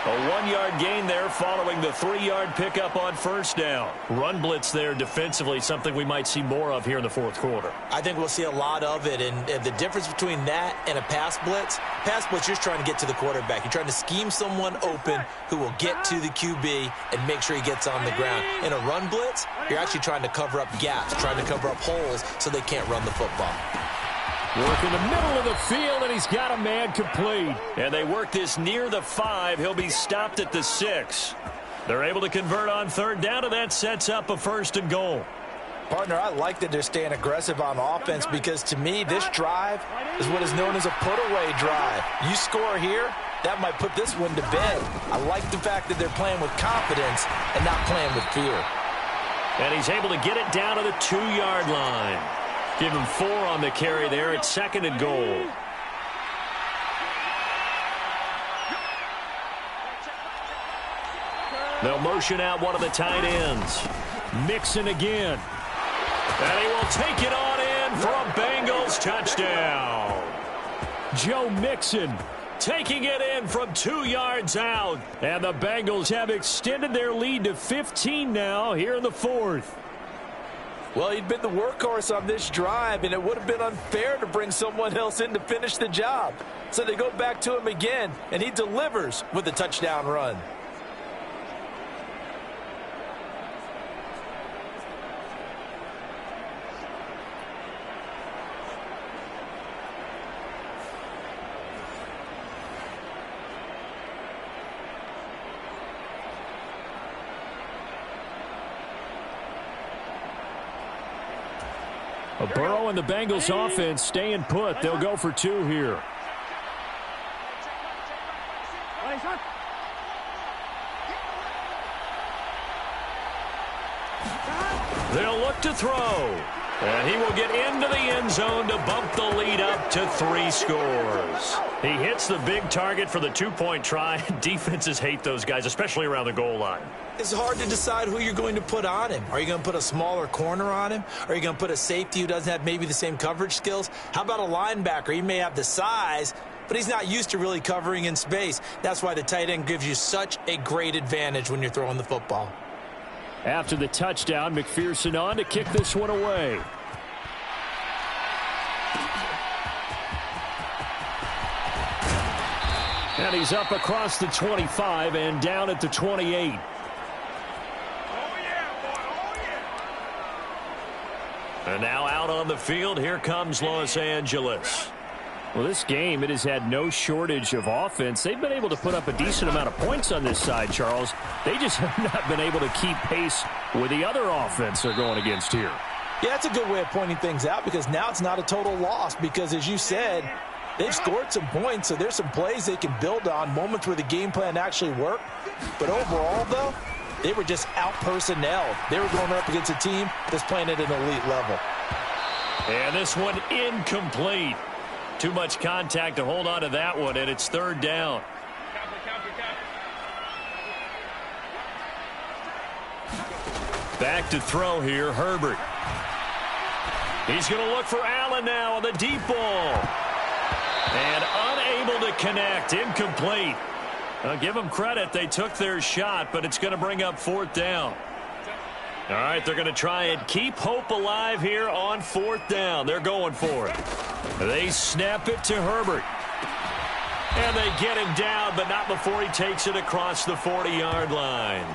E: A 1-yard gain there following the 3-yard pickup on 1st down. Run blitz there defensively, something we might see more of here in the 4th quarter.
D: I think we'll see a lot of it, and the difference between that and a pass blitz, you're just trying to get to the quarterback. You're trying to scheme someone open who will get to the QB and make sure he gets on the ground. In a run blitz, you're actually trying to cover up gaps, trying to cover up holes so they can't run the football.
C: Work in the middle of the field, and he's got a man complete.
E: And they work this near the 5. He'll be stopped at the 6. They're able to convert on third down, and that sets up a 1st and goal.
D: Partner, I like that they're staying aggressive on offense because, to me, this drive is what is known as a put-away drive. You score here, that might put this one to bed. I like the fact that they're playing with confidence and not playing with fear.
E: And he's able to get it down to the 2-yard line. Give him 4 on the carry there. It's 2nd and goal. They'll motion out one of the tight ends.
C: Mixon again.
E: And he will take it on in for a Bengals touchdown.
C: Joe Mixon
E: taking it in from 2 yards out.
C: And the Bengals have extended their lead to 15 now here in the 4th.
D: Well, he'd been the workhorse on this drive, and it would have been unfair to bring someone else in to finish the job. So they go back to him again, and he delivers with a touchdown run.
C: Burrow and the Bengals offense staying put. They'll go for 2 here.
E: They'll look to throw. And he will get into the end zone to bump the lead up to 3 scores. He hits the big target for the 2-point try. Defenses hate those guys, especially around the goal line.
D: It's hard to decide who you're going to put on him. Are you going to put a smaller corner on him? Are you going to put a safety who doesn't have maybe the same coverage skills? How about a linebacker? He may have the size, but he's not used to really covering in space. That's why the tight end gives you such a great advantage when you're throwing the football.
C: After the touchdown, McPherson on to kick this one away. And he's up across the 25 and down at the 28.
E: And now out on the field, here comes Los Angeles.
C: Well, this game, it has had no shortage of offense. They've been able to put up a decent amount of points on this side, Charles. They just have not been able to keep pace with the other offense they're going against here.
D: Yeah, that's a good way of pointing things out because now it's not a total loss because, as you said, they've scored some points, so there's some plays they can build on, moments where the game plan actually worked. But overall, though, they were just out-personnelled. They were going up against a team that's playing at an elite level.
E: And this one incomplete. Too much contact to hold on to that one, and it's 3rd down. Back to throw here, Herbert. He's going to look for Allen now on the deep ball. And unable to connect, incomplete. I'll give them credit. They took their shot, but it's going to bring up 4th down. All right, they're going to try and keep hope alive here on 4th down. They're going for it. They snap it to Herbert. And they get him down, but not before he takes it across the 40-yard line.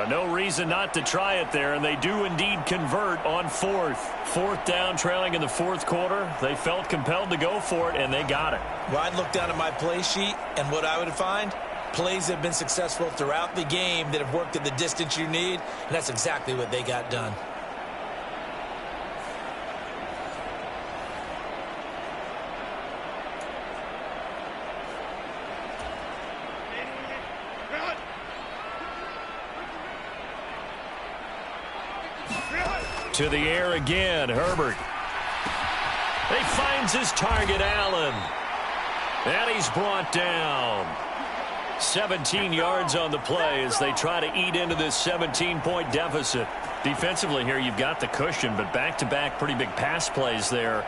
E: No reason not to try it there, and they do indeed convert on 4th. 4th down, trailing in the 4th quarter. They felt compelled to go for it, and they got it.
D: Well, I'd look down at my play sheet, and what I would find, plays have been successful throughout the game that have worked at the distance you need, and that's exactly what they got done.
E: To the air again, Herbert. He finds his target, Allen. And he's brought down. 17 yards on the play as they try to eat into this 17-point deficit. Defensively here, you've got the cushion, but back-to-back pretty big pass plays there.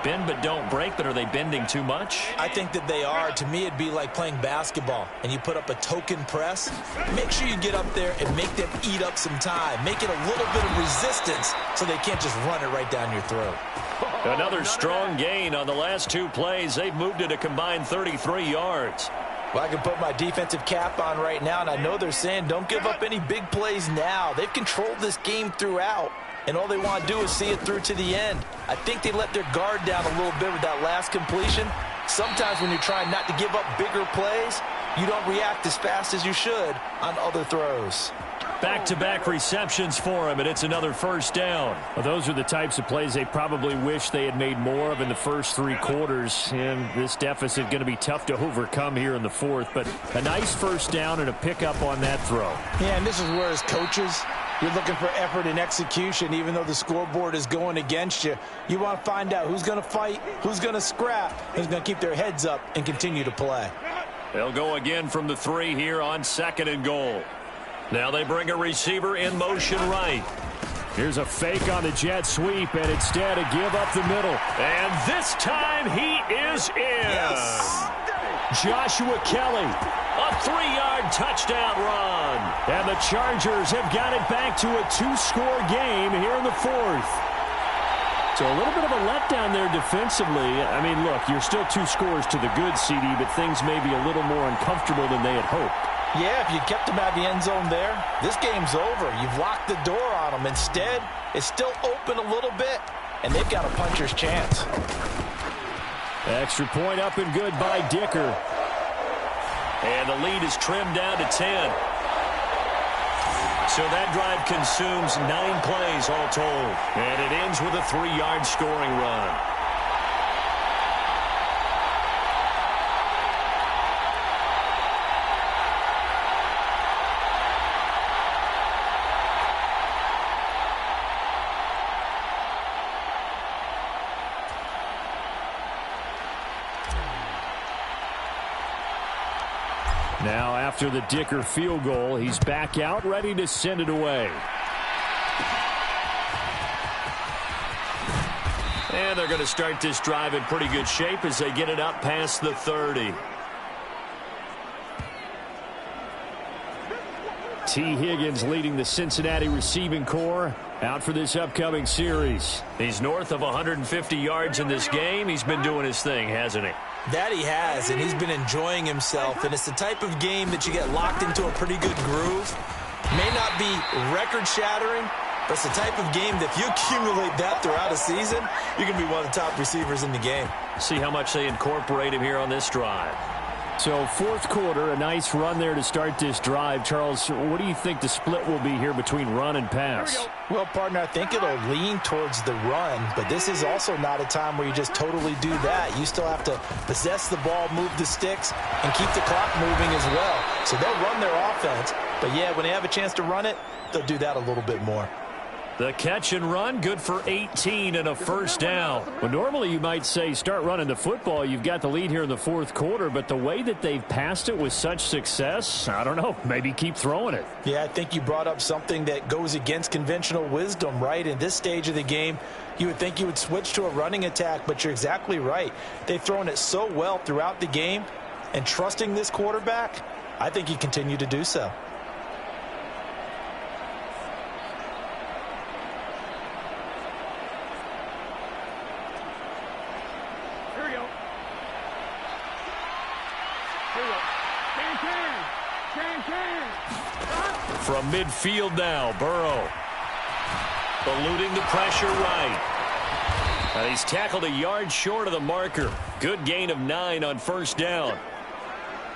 E: Bend but don't break, but are they bending too much?
D: I think that they are. To me, it'd be like playing basketball, and you put up a token press. Make sure you get up there and make them eat up some time. Make it a little bit of resistance so they can't just run it right down your throat.
E: Another strong gain on the last 2 plays. They've moved it a combined 33 yards.
D: Well, I can put my defensive cap on right now, and I know they're saying don't give up any big plays now. They've controlled this game throughout. and all they want to do is see it through to the end. I think they let their guard down a little bit with that last completion. Sometimes when you're trying not to give up bigger plays, you don't react as fast as you should on other throws.
C: Back-to-back receptions for him, and it's another first down. Well, those are the types of plays they probably wish they had made more of in the first 3 quarters, and this deficit going to be tough to overcome here in the fourth, but a nice first down and a pickup on that throw.
G: Yeah, and this is where, as coaches, you're looking for effort and execution. Even though the scoreboard is going against you, you want to find out who's going to fight, who's going to scrap, who's going to keep their heads up and continue to play.
C: They'll go again from the 3 here on 2nd and goal. Now they bring a receiver in motion right. Here's a fake on the jet sweep, and instead a give up the middle. And this time he is in.
D: Yes.
C: Joshua Kelly, a 3-yard touchdown run. And the Chargers have got it back to a 2-score game here in the fourth. So a little bit of a letdown there defensively. I mean, look, you're still 2 scores to the good, CD, but things may be a little more uncomfortable than they had hoped.
G: Yeah, if you kept them out of the end zone there, this game's over. You've locked the door on them. Instead, it's still open a little bit, and they've got a puncher's chance.
C: Extra point up and good by Dicker. And the lead is trimmed down to 10. So that drive consumes 9 plays all told. And it ends with a 3-yard scoring run. Now, after the Dicker field goal, he's back out, ready to send it away. And they're going to start this drive in pretty good shape as they get it up past the 30. T. Higgins leading the Cincinnati receiving corps out for this upcoming series. He's north of 150 yards in this game. He's been doing his thing, hasn't he?
D: That he has, and he's been enjoying himself. And it's the type of game that you get locked into a pretty good groove. May not be record-shattering, but it's the type of game that if you accumulate that throughout a season, you can be one of the top receivers in the game.
C: See how much they incorporate him here on this drive. So fourth quarter, a nice run there to start this drive. Charles, what do you think the split will be here between run and pass?
G: Well, partner, I think it'll lean towards the run, but this is also not a time where you just totally do that. You still have to possess the ball, move the sticks, and keep the clock moving as well. So they'll run their offense, but yeah, when they have a chance to run it, they'll do that a little bit more.
C: The catch and run, good for 18 and a first down. Well, normally you might say start running the football. You've got the lead here in the fourth quarter, but the way that they've passed it with such success, I don't know, maybe keep throwing it.
G: Yeah, I think you brought up something that goes against conventional wisdom, right? In this stage of the game, you would think you would switch to a running attack, but you're exactly right. They've thrown it so well throughout the game, and trusting this quarterback, I think you continue to do so.
C: From midfield now, Burrow. Eluding the pressure right. And he's tackled a yard short of the marker. Good gain of 9 on first down.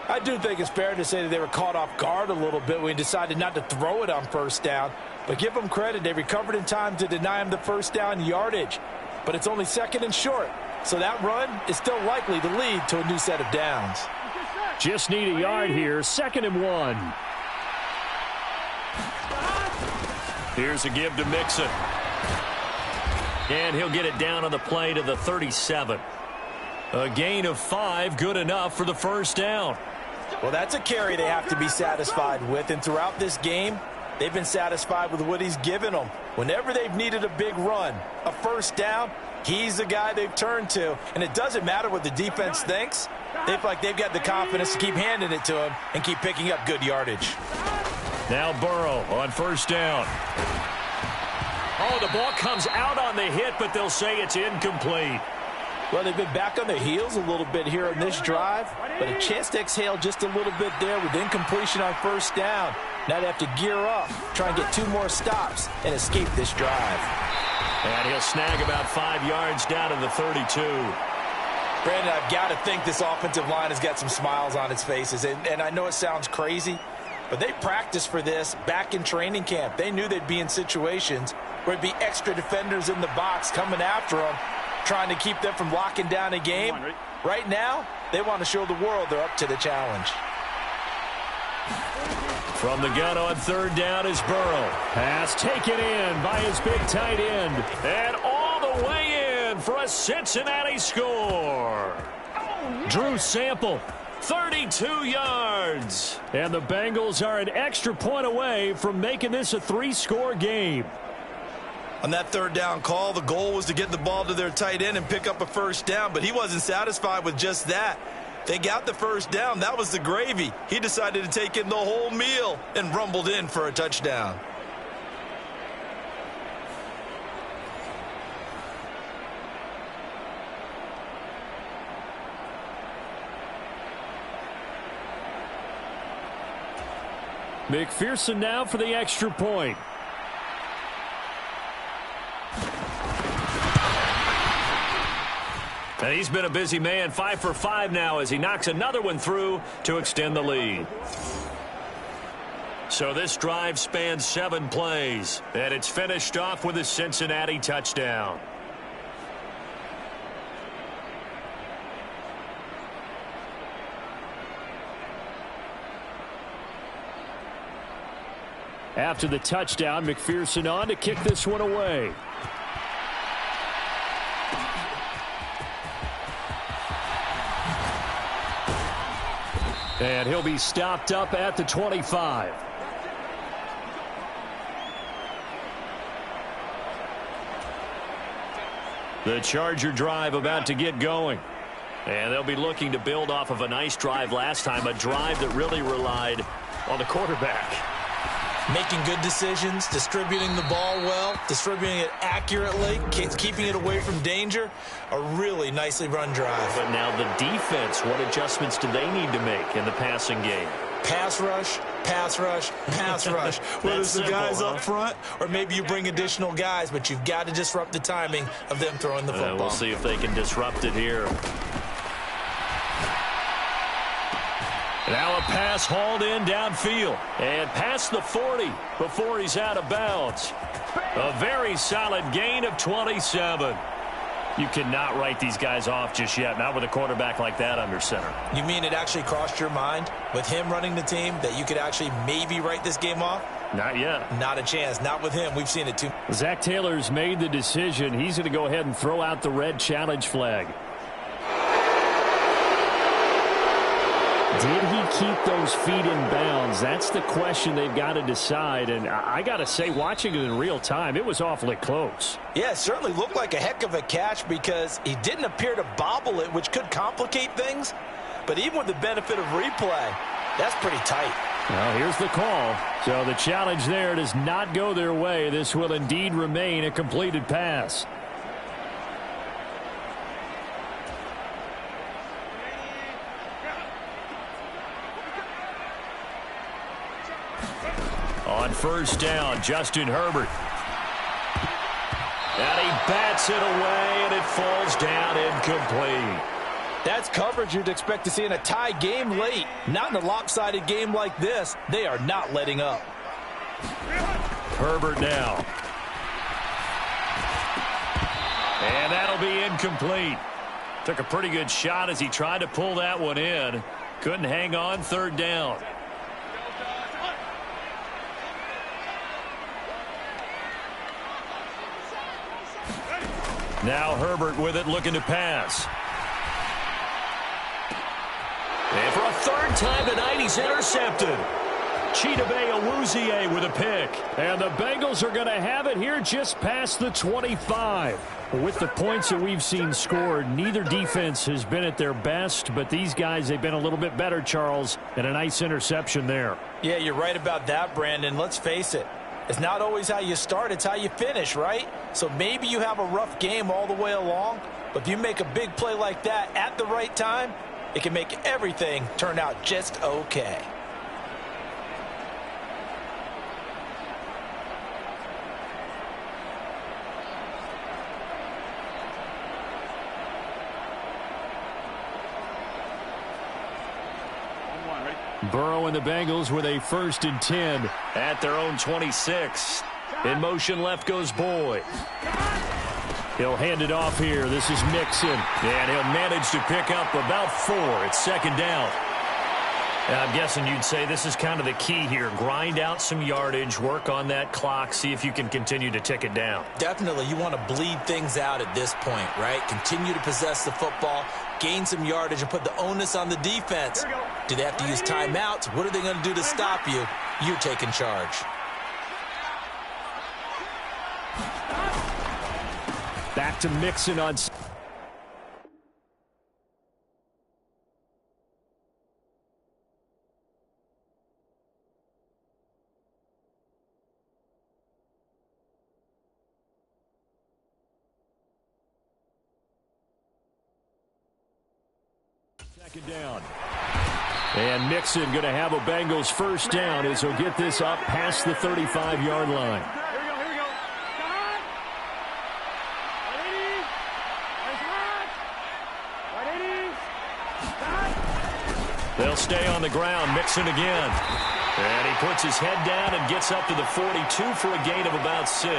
G: I do think it's fair to say that they were caught off guard a little bit when he decided not to throw it on first down. But give them credit. They recovered in time to deny him the first down yardage. But it's only second and short. So that run is still likely to lead to a new set of downs.
C: Just need a yard here. 2nd and 1. Here's a give to Mixon. And he'll get it down on the play to the 37. A gain of 5, good enough for the first down.
G: Well, that's a carry they have to be satisfied with. And throughout this game, they've been satisfied with what he's given them. Whenever they've needed a big run, a first down, he's the guy they've turned to. And it doesn't matter what the defense thinks. They feel like they've got the confidence to keep handing it to him and keep picking up good yardage.
C: Now Burrow on first down. Oh, the ball comes out on the hit, but they'll say it's incomplete.
G: Well, they've been back on their heels a little bit here in this drive, but a chance to exhale just a little bit there with incompletion on first down.
D: Now they have to gear up, try and get 2 more stops, and escape this drive.
E: And he'll snag about 5 yards down to the 32.
D: Brandon, I've got to think this offensive line has got some smiles on its faces. And I know it sounds crazy, but they practiced for this back in training camp. They knew they'd be in situations where there'd be extra defenders in the box coming after them, trying to keep them from locking down a game. Right now, they want to show the world they're up to the challenge.
C: From the gun on 3rd down is Burrow. Pass taken in by his big tight end. And all the way in for a Cincinnati score. Drew Sample, 32 yards. And the Bengals are an extra point away from making this a 3-score game.
G: On that 3rd down call, the goal was to get the ball to their tight end and pick up a 1st down, but he wasn't satisfied with just that. They got the 1st down. That was the gravy. He decided to take in the whole meal and rumbled in for a touchdown.
C: McPherson now for the extra point.
E: And he's been a busy man, 5 for 5 now as he knocks another one through to extend the lead. So this drive spans 7 plays, and it's finished off with a Cincinnati touchdown.
C: After the touchdown, McPherson on to kick this one away. And he'll be stopped up at the 25. The Charger drive about to get going. And they'll be looking to build off of a nice drive last time, a drive that really relied on the quarterback.
D: Making good decisions, distributing the ball well, distributing it accurately, keeping it away from danger. A really nicely run drive.
E: But now the defense, what adjustments do they need to make in the passing game?
D: Pass rush, pass rush, pass rush. Whether it's the guys up front or maybe you bring additional guys, but you've got to disrupt the timing of them throwing the football.
E: We'll see if they can disrupt it here. Now a pass hauled in downfield and past the 40 before he's out of bounds. A very solid gain of 27. You cannot write these guys off just yet, not with a quarterback like that under center.
D: You mean it actually crossed your mind with him running the team that you could actually maybe write this game off?
C: Not yet.
D: Not a chance. Not with him. We've seen it too.
C: Zach Taylor's made the decision. He's going to go ahead and throw out the red challenge flag. Did he keep those feet in bounds? That's the question they've got to decide. And I got to say, watching it in real time, it was awfully close.
D: Yeah, it certainly looked like a heck of a catch because he didn't appear to bobble it, which could complicate things. But even with the benefit of replay, that's pretty tight.
C: Well, here's the call. So the challenge there does not go their way. This will indeed remain a completed pass. On 1st down, Justin Herbert.
E: And he bats it away, and it falls down incomplete.
D: That's coverage you'd expect to see in a tie game late. Not in a lopsided game like this. They are not letting up.
C: Herbert now.
E: And that'll be incomplete. Took a pretty good shot as he tried to pull that one in. Couldn't hang on 3rd down.
C: Now Herbert with it, looking to pass.
E: And for a 3rd time tonight, he's intercepted.
C: Chidobe Awuzie with a pick. And the Bengals are going to have it here just past the 25. With the points that we've seen scored, neither defense has been at their best, but these guys, they've been a little bit better, Charles, and a nice interception there.
D: Yeah, you're right about that, Brandon. Let's face it. It's not always how you start, it's how you finish, right? So maybe you have a rough game all the way along, but if you make a big play like that at the right time, it can make everything turn out just okay.
C: Burrow and the Bengals with a 1st and 10.
E: At their own 26. In motion left goes Boyd.
C: He'll hand it off here. This is Mixon.
E: And he'll manage to pick up about 4. It's 2nd down. I'm guessing you'd say this is kind of the key here. Grind out some yardage, work on that clock, see if you can continue to tick it down.
D: Definitely, you want to bleed things out at this point, right? Continue to possess the football, gain some yardage, and put the onus on the defense. Do they have to use timeouts? What are they going to do to stop you? You're taking charge.
C: Back to Mixon on... down. And Mixon going to have a Bengals 1st down as he'll get this up past the 35-yard line.
F: Here we go.
E: They'll stay on the ground. Mixon again. And he puts his head down and gets up to the 42 for a gain of about 6.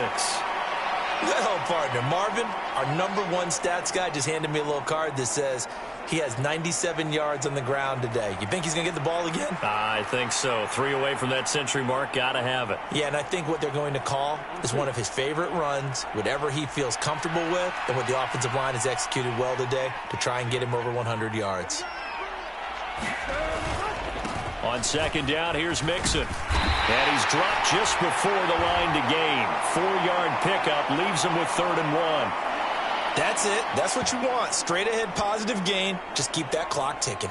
D: Well, partner, Marvin, our #1 stats guy, just handed me a little card that says he has 97 yards on the ground today. You think he's going to get the ball again?
E: I think so. 3 away from that century mark. Got to have it.
D: Yeah, and I think what they're going to call is one of his favorite runs, whatever he feels comfortable with, and what the offensive line has executed well today to try and get him over 100 yards.
E: On 2nd down, here's Mixon. And he's dropped just before the line to gain. 4-yard pickup leaves him with 3rd and 1.
D: That's it. That's what you want. Straight ahead positive gain. Just keep that clock ticking.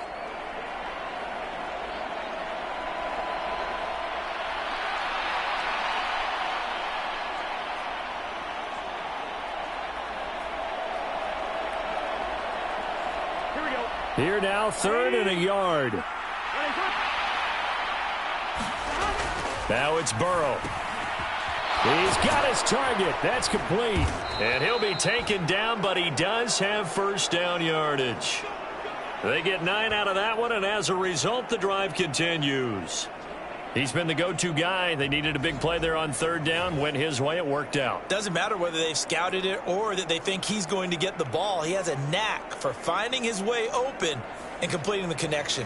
F: Here we go.
C: Here now, 3rd and a yard.
E: Now it's Burrow.
C: He's got his target. That's complete.
E: And he'll be taken down, but he does have 1st down yardage. They get 9 out of that one, and as a result, the drive continues. He's been the go-to guy. They needed a big play there on 3rd down. Went his way. It worked out.
D: Doesn't matter whether they've scouted it or that they think he's going to get the ball. He has a knack for finding his way open and completing the connection.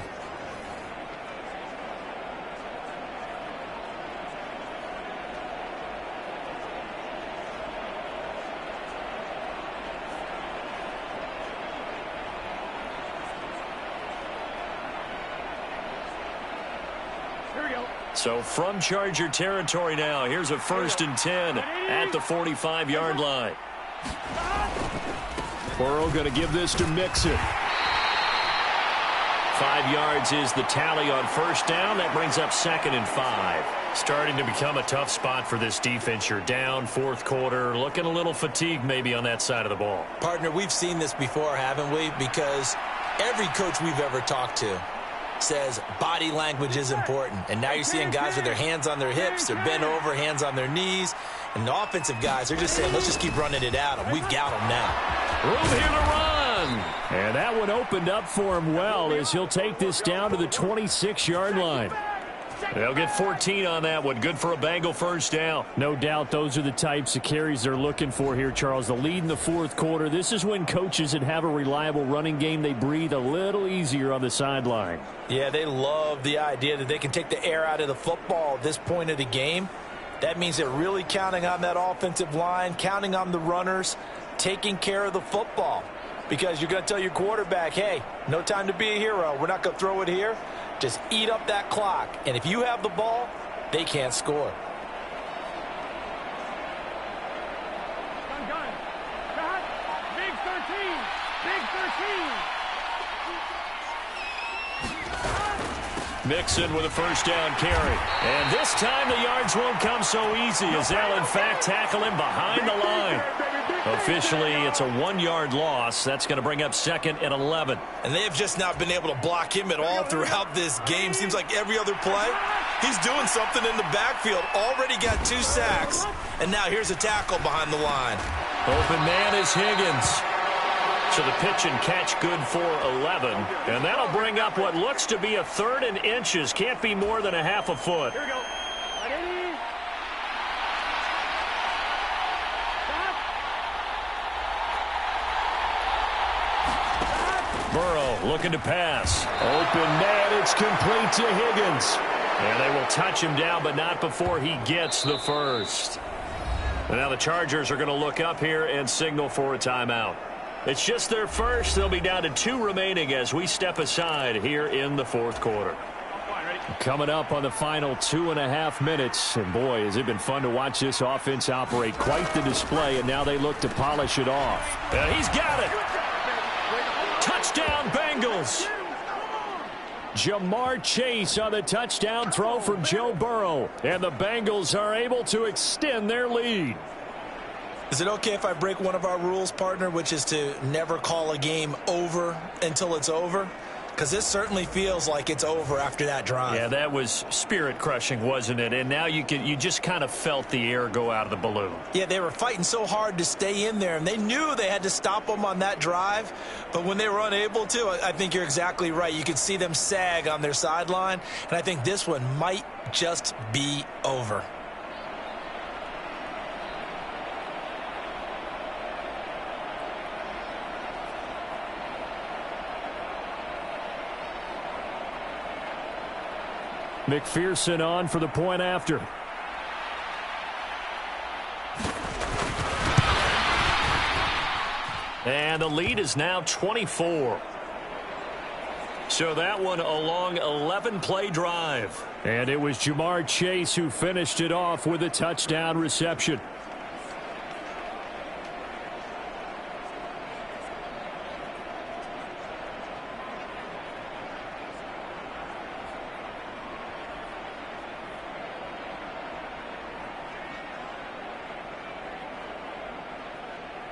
E: So from Charger territory now, here's a 1st and 10 at the 45-yard line.
C: Burrow going to give this to Mixon.
E: 5 yards is the tally on 1st down. That brings up 2nd and 5. Starting to become a tough spot for this defense. You're down 4th quarter, looking a little fatigued maybe on that side of the ball.
D: Partner, we've seen this before, haven't we? Because every coach we've ever talked to says body language is important. And now you're seeing guys with their hands on their hips, they're bent over, hands on their knees. And the offensive guys, they're just saying, let's just keep running it at them. We've got them now.
E: Room here to run.
C: And that one opened up for him well as he'll take this down to the 26-yard line.
E: They'll get 14 on that one. Good for a Bengal 1st down.
C: No doubt those are the types of carries they're looking for here, Charles. The lead in the 4th quarter. This is when coaches that have a reliable running game, they breathe a little easier on the sideline.
D: Yeah, they love the idea that they can take the air out of the football at this point of the game. That means they're really counting on that offensive line, counting on the runners, taking care of the football. Because you're going to tell your quarterback, hey, no time to be a hero. We're not going to throw it here. Just eat up that clock. And if you have the ball, they can't score.
F: Gun. Cut. Big 13. Big 13.
E: Mixon with a 1st down carry. And this time the yards won't come so easy as they'll in fact tackle him behind the line. Officially, it's a 1-yard loss. That's going to bring up 2nd and 11.
D: And they have just not been able to block him at all throughout this game. Seems like every other play, he's doing something in the backfield. Already got 2 sacks, and now here's a tackle behind the line.
E: Open man is Higgins. So the pitch and catch good for 11. And that'll bring up what looks to be a 3rd and inches. Can't be more than a half a foot.
F: Here we go. Ready?
C: Burrow looking to pass. Open man, it's complete to Higgins.
E: And they will touch him down, but not before he gets the first. And now the Chargers are going to look up here and signal for a timeout. It's just their first. They'll be down to 2 remaining as we step aside here in the 4th quarter.
C: Coming up on the final 2.5 minutes. And boy, has it been fun to watch this offense operate. Quite the display, and now they look to polish it off.
E: And he's got it. Touchdown, Bengals.
C: Jamar Chase on the touchdown throw from Joe Burrow. And the Bengals are able to extend their lead.
D: Is it okay if I break one of our rules, partner, which is to never call a game over until it's over? Because this certainly feels like it's over after that drive.
E: Yeah, that was spirit-crushing, wasn't it? And now you just kind of felt the air go out of the balloon.
D: Yeah, they were fighting so hard to stay in there, and they knew they had to stop them on that drive. But when they were unable to, I think you're exactly right. You could see them sag on their sideline, and I think this one might just be over.
C: McPherson on for the point after.
E: And the lead is now 24. So that one a long 11-play drive.
C: And it was Jamar Chase who finished it off with a touchdown reception.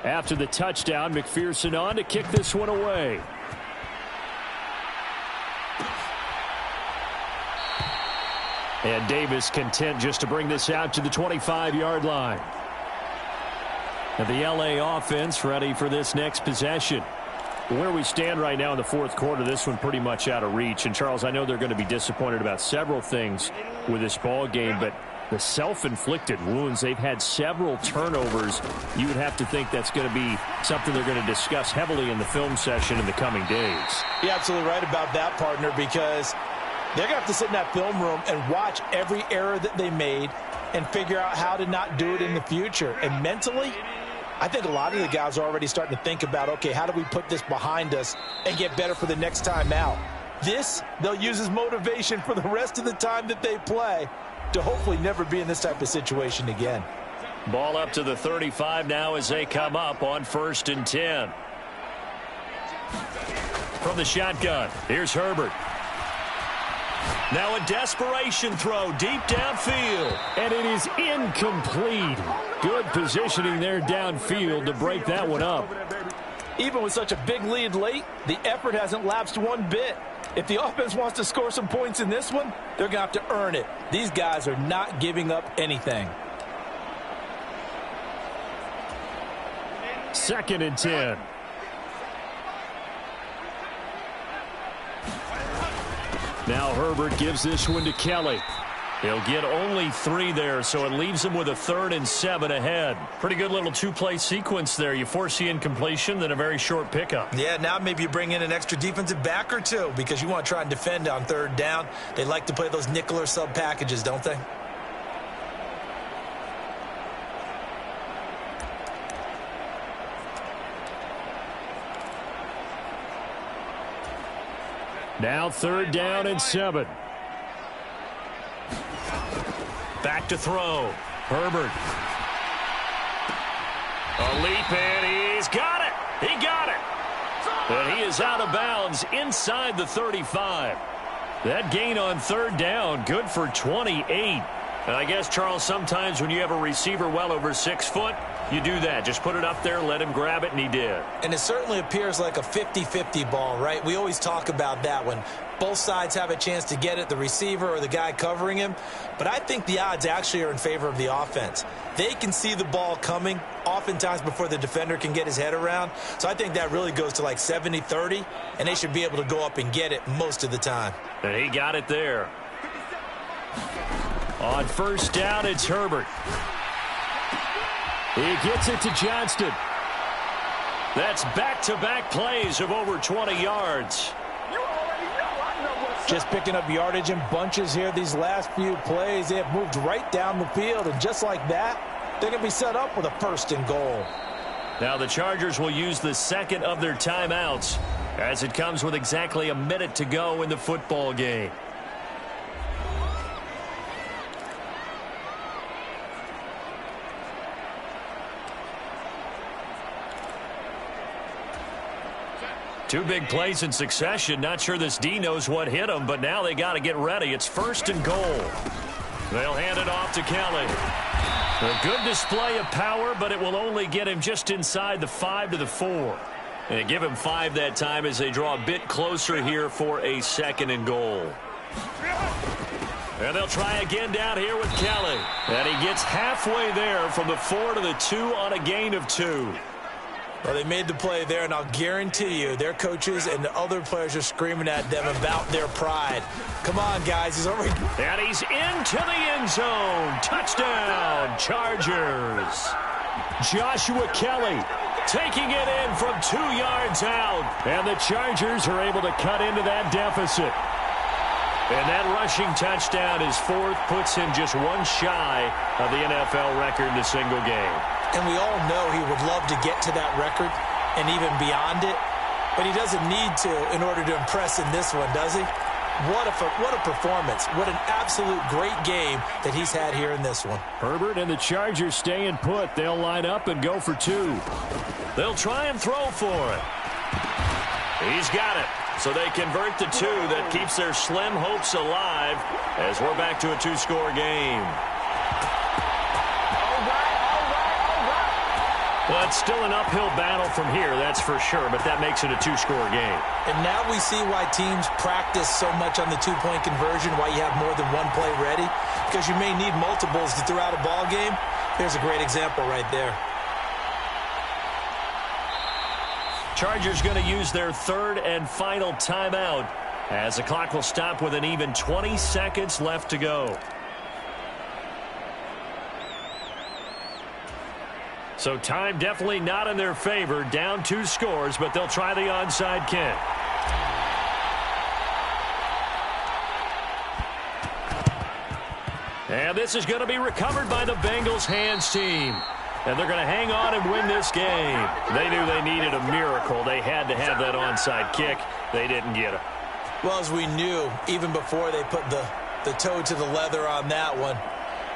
C: After the touchdown, McPherson on to kick this one away. And Davis content just to bring this out to the 25-yard line. And the LA offense ready for this next possession. Where we stand right now in the 4th quarter, this one pretty much out of reach. And, Charles, I know they're going to be disappointed about several things with this ball game, but the self-inflicted wounds, they've had several turnovers. You would have to think that's going to be something they're going to discuss heavily in the film session in the coming days.
D: You're absolutely right about that, partner, because they're going to have to sit in that film room and watch every error that they made and figure out how to not do it in the future. And mentally, I think a lot of the guys are already starting to think about, okay, how do we put this behind us and get better for the next time out? This, they'll use as motivation for the rest of the time that they play to hopefully never be in this type of situation again.
E: Ball up to the 35 now as they come up on 1st and 10. From the shotgun, here's Herbert. Now a desperation throw deep downfield.
C: And it is incomplete. Good positioning there downfield to break that one up.
G: Even with such a big lead late, the effort hasn't lapsed one bit. If the offense wants to score some points in this one, they're going to have to earn it. These guys are not giving up anything.
C: 2nd and 10. Now Herbert gives this one to Kelly.
E: He'll get only 3 there, so it leaves him with a 3rd and 7 ahead. Pretty good little 2-play sequence there. You force the incompletion, then a very short pickup.
D: Yeah, now maybe you bring in an extra defensive back or two because you want to try and defend on 3rd down. They like to play those nickel or sub packages, don't they?
C: Now 3rd down and 7.
E: Back to throw. Herbert. A leap, and he's got it. He got it. And he is out of bounds inside the 35. That gain on 3rd down, good for 28. And I guess, Charles, sometimes when you have a receiver well over 6 foot, you do that. Just put it up there, let him grab it, and he did.
D: And it certainly appears like a 50-50 ball, right? We always talk about that when both sides have a chance to get it, the receiver or the guy covering him. But I think the odds actually are in favor of the offense. They can see the ball coming oftentimes before the defender can get his head around. So I think that really goes to like 70-30, and they should be able to go up and get it most of the time.
E: And he got it there. On first down, it's Herbert.
C: He gets it to Johnston.
E: That's back-to-back plays of over 20 yards.
D: Just picking up yardage in bunches here these last few plays. They have moved right down the field, and just like that, they're going to be set up with a 1st and goal.
E: Now the Chargers will use the second of their timeouts as it comes with exactly a minute to go in the football game. Two big plays in succession. Not sure this D knows what hit him, but now they got to get ready. It's 1st and goal. They'll hand it off to Kelly. A good display of power, but it will only get him just inside the 5 to the 4. And they give him 5 that time as they draw a bit closer here for a 2nd and goal. And they'll try again down here with Kelly. And he gets halfway there from the 4 to the 2 on a gain of 2.
D: Well, they made the play there, and I'll guarantee you their coaches and the other players are screaming at them about their pride. Come on, guys. He's already...
E: And he's into the end zone. Touchdown, Chargers.
C: Joshua Kelly
E: taking it in from 2 yards out.
C: And the Chargers are able to cut into that deficit.
E: And that rushing touchdown, his 4th, puts him just one shy of the NFL record in a single game.
D: And we all know he would love to get to that record and even beyond it. But he doesn't need to in order to impress in this one, does he? What a performance. What an absolute great game that he's had here in this one.
C: Herbert and the Chargers staying put. They'll line up and go for 2.
E: They'll try and throw for it. He's got it. So they convert the 2. That keeps their slim hopes alive as we're back to a 2-score game. Well, it's still an uphill battle from here, that's for sure, but that makes it a 2-score game.
D: And now we see why teams practice so much on the 2-point conversion, why you have more than one play ready, because you may need multiples to throw out a ball game. There's a great example right there.
E: Chargers going to use their 3rd and final timeout as the clock will stop with an even 20 seconds left to go. So time definitely not in their favor. Down 2 scores, but they'll try the onside kick. And this is going to be recovered by the Bengals hands team. And they're going to hang on and win this game. They knew they needed a miracle. They had to have that onside kick. They didn't get it.
D: Well, as we knew, even before they put the toe to the leather on that one,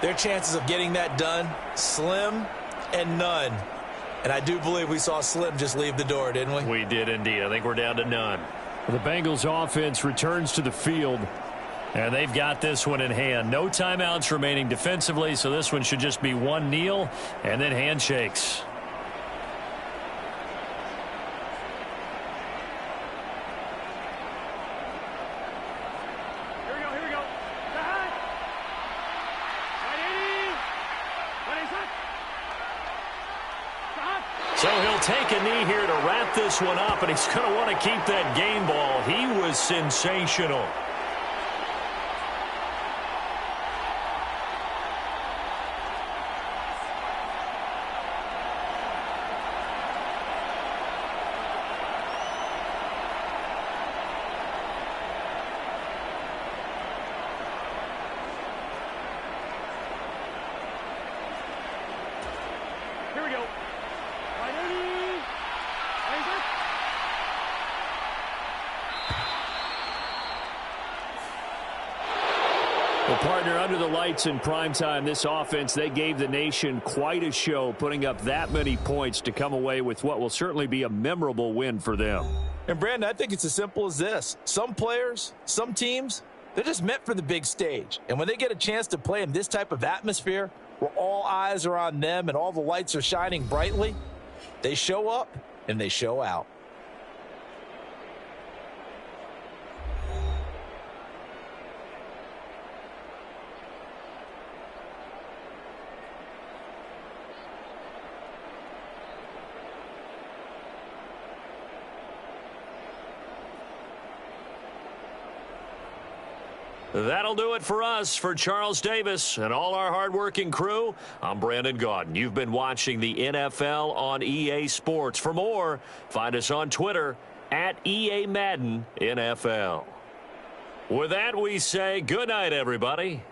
D: their chances of getting that done, slim and none. And I do believe we saw Slim just leave the door, didn't we?
E: We did indeed. I think we're down to none.
C: The Bengals offense returns to the field.
E: And they've got this one in hand. No timeouts remaining defensively, so this one should just be one kneel and then handshakes.
F: Here we go.
E: So he'll take a knee here to wrap this one up, and he's going to want to keep that game ball. He was sensational.
F: Here we go.
C: Well, partner, under the lights in primetime, this offense, they gave the nation quite a show, putting up that many points to come away with what will certainly be a memorable win for them.
D: And, Brandon, I think it's as simple as this. Some players, some teams, they're just meant for the big stage. And when they get a chance to play in this type of atmosphere, where all eyes are on them and all the lights are shining brightly, they show up and they show out.
C: That'll do it for us. For Charles Davis and all our hardworking crew, I'm Brandon Gaudin. You've been watching the NFL on EA Sports. For more, find us on Twitter at EA Madden NFL. With that, we say good night, everybody.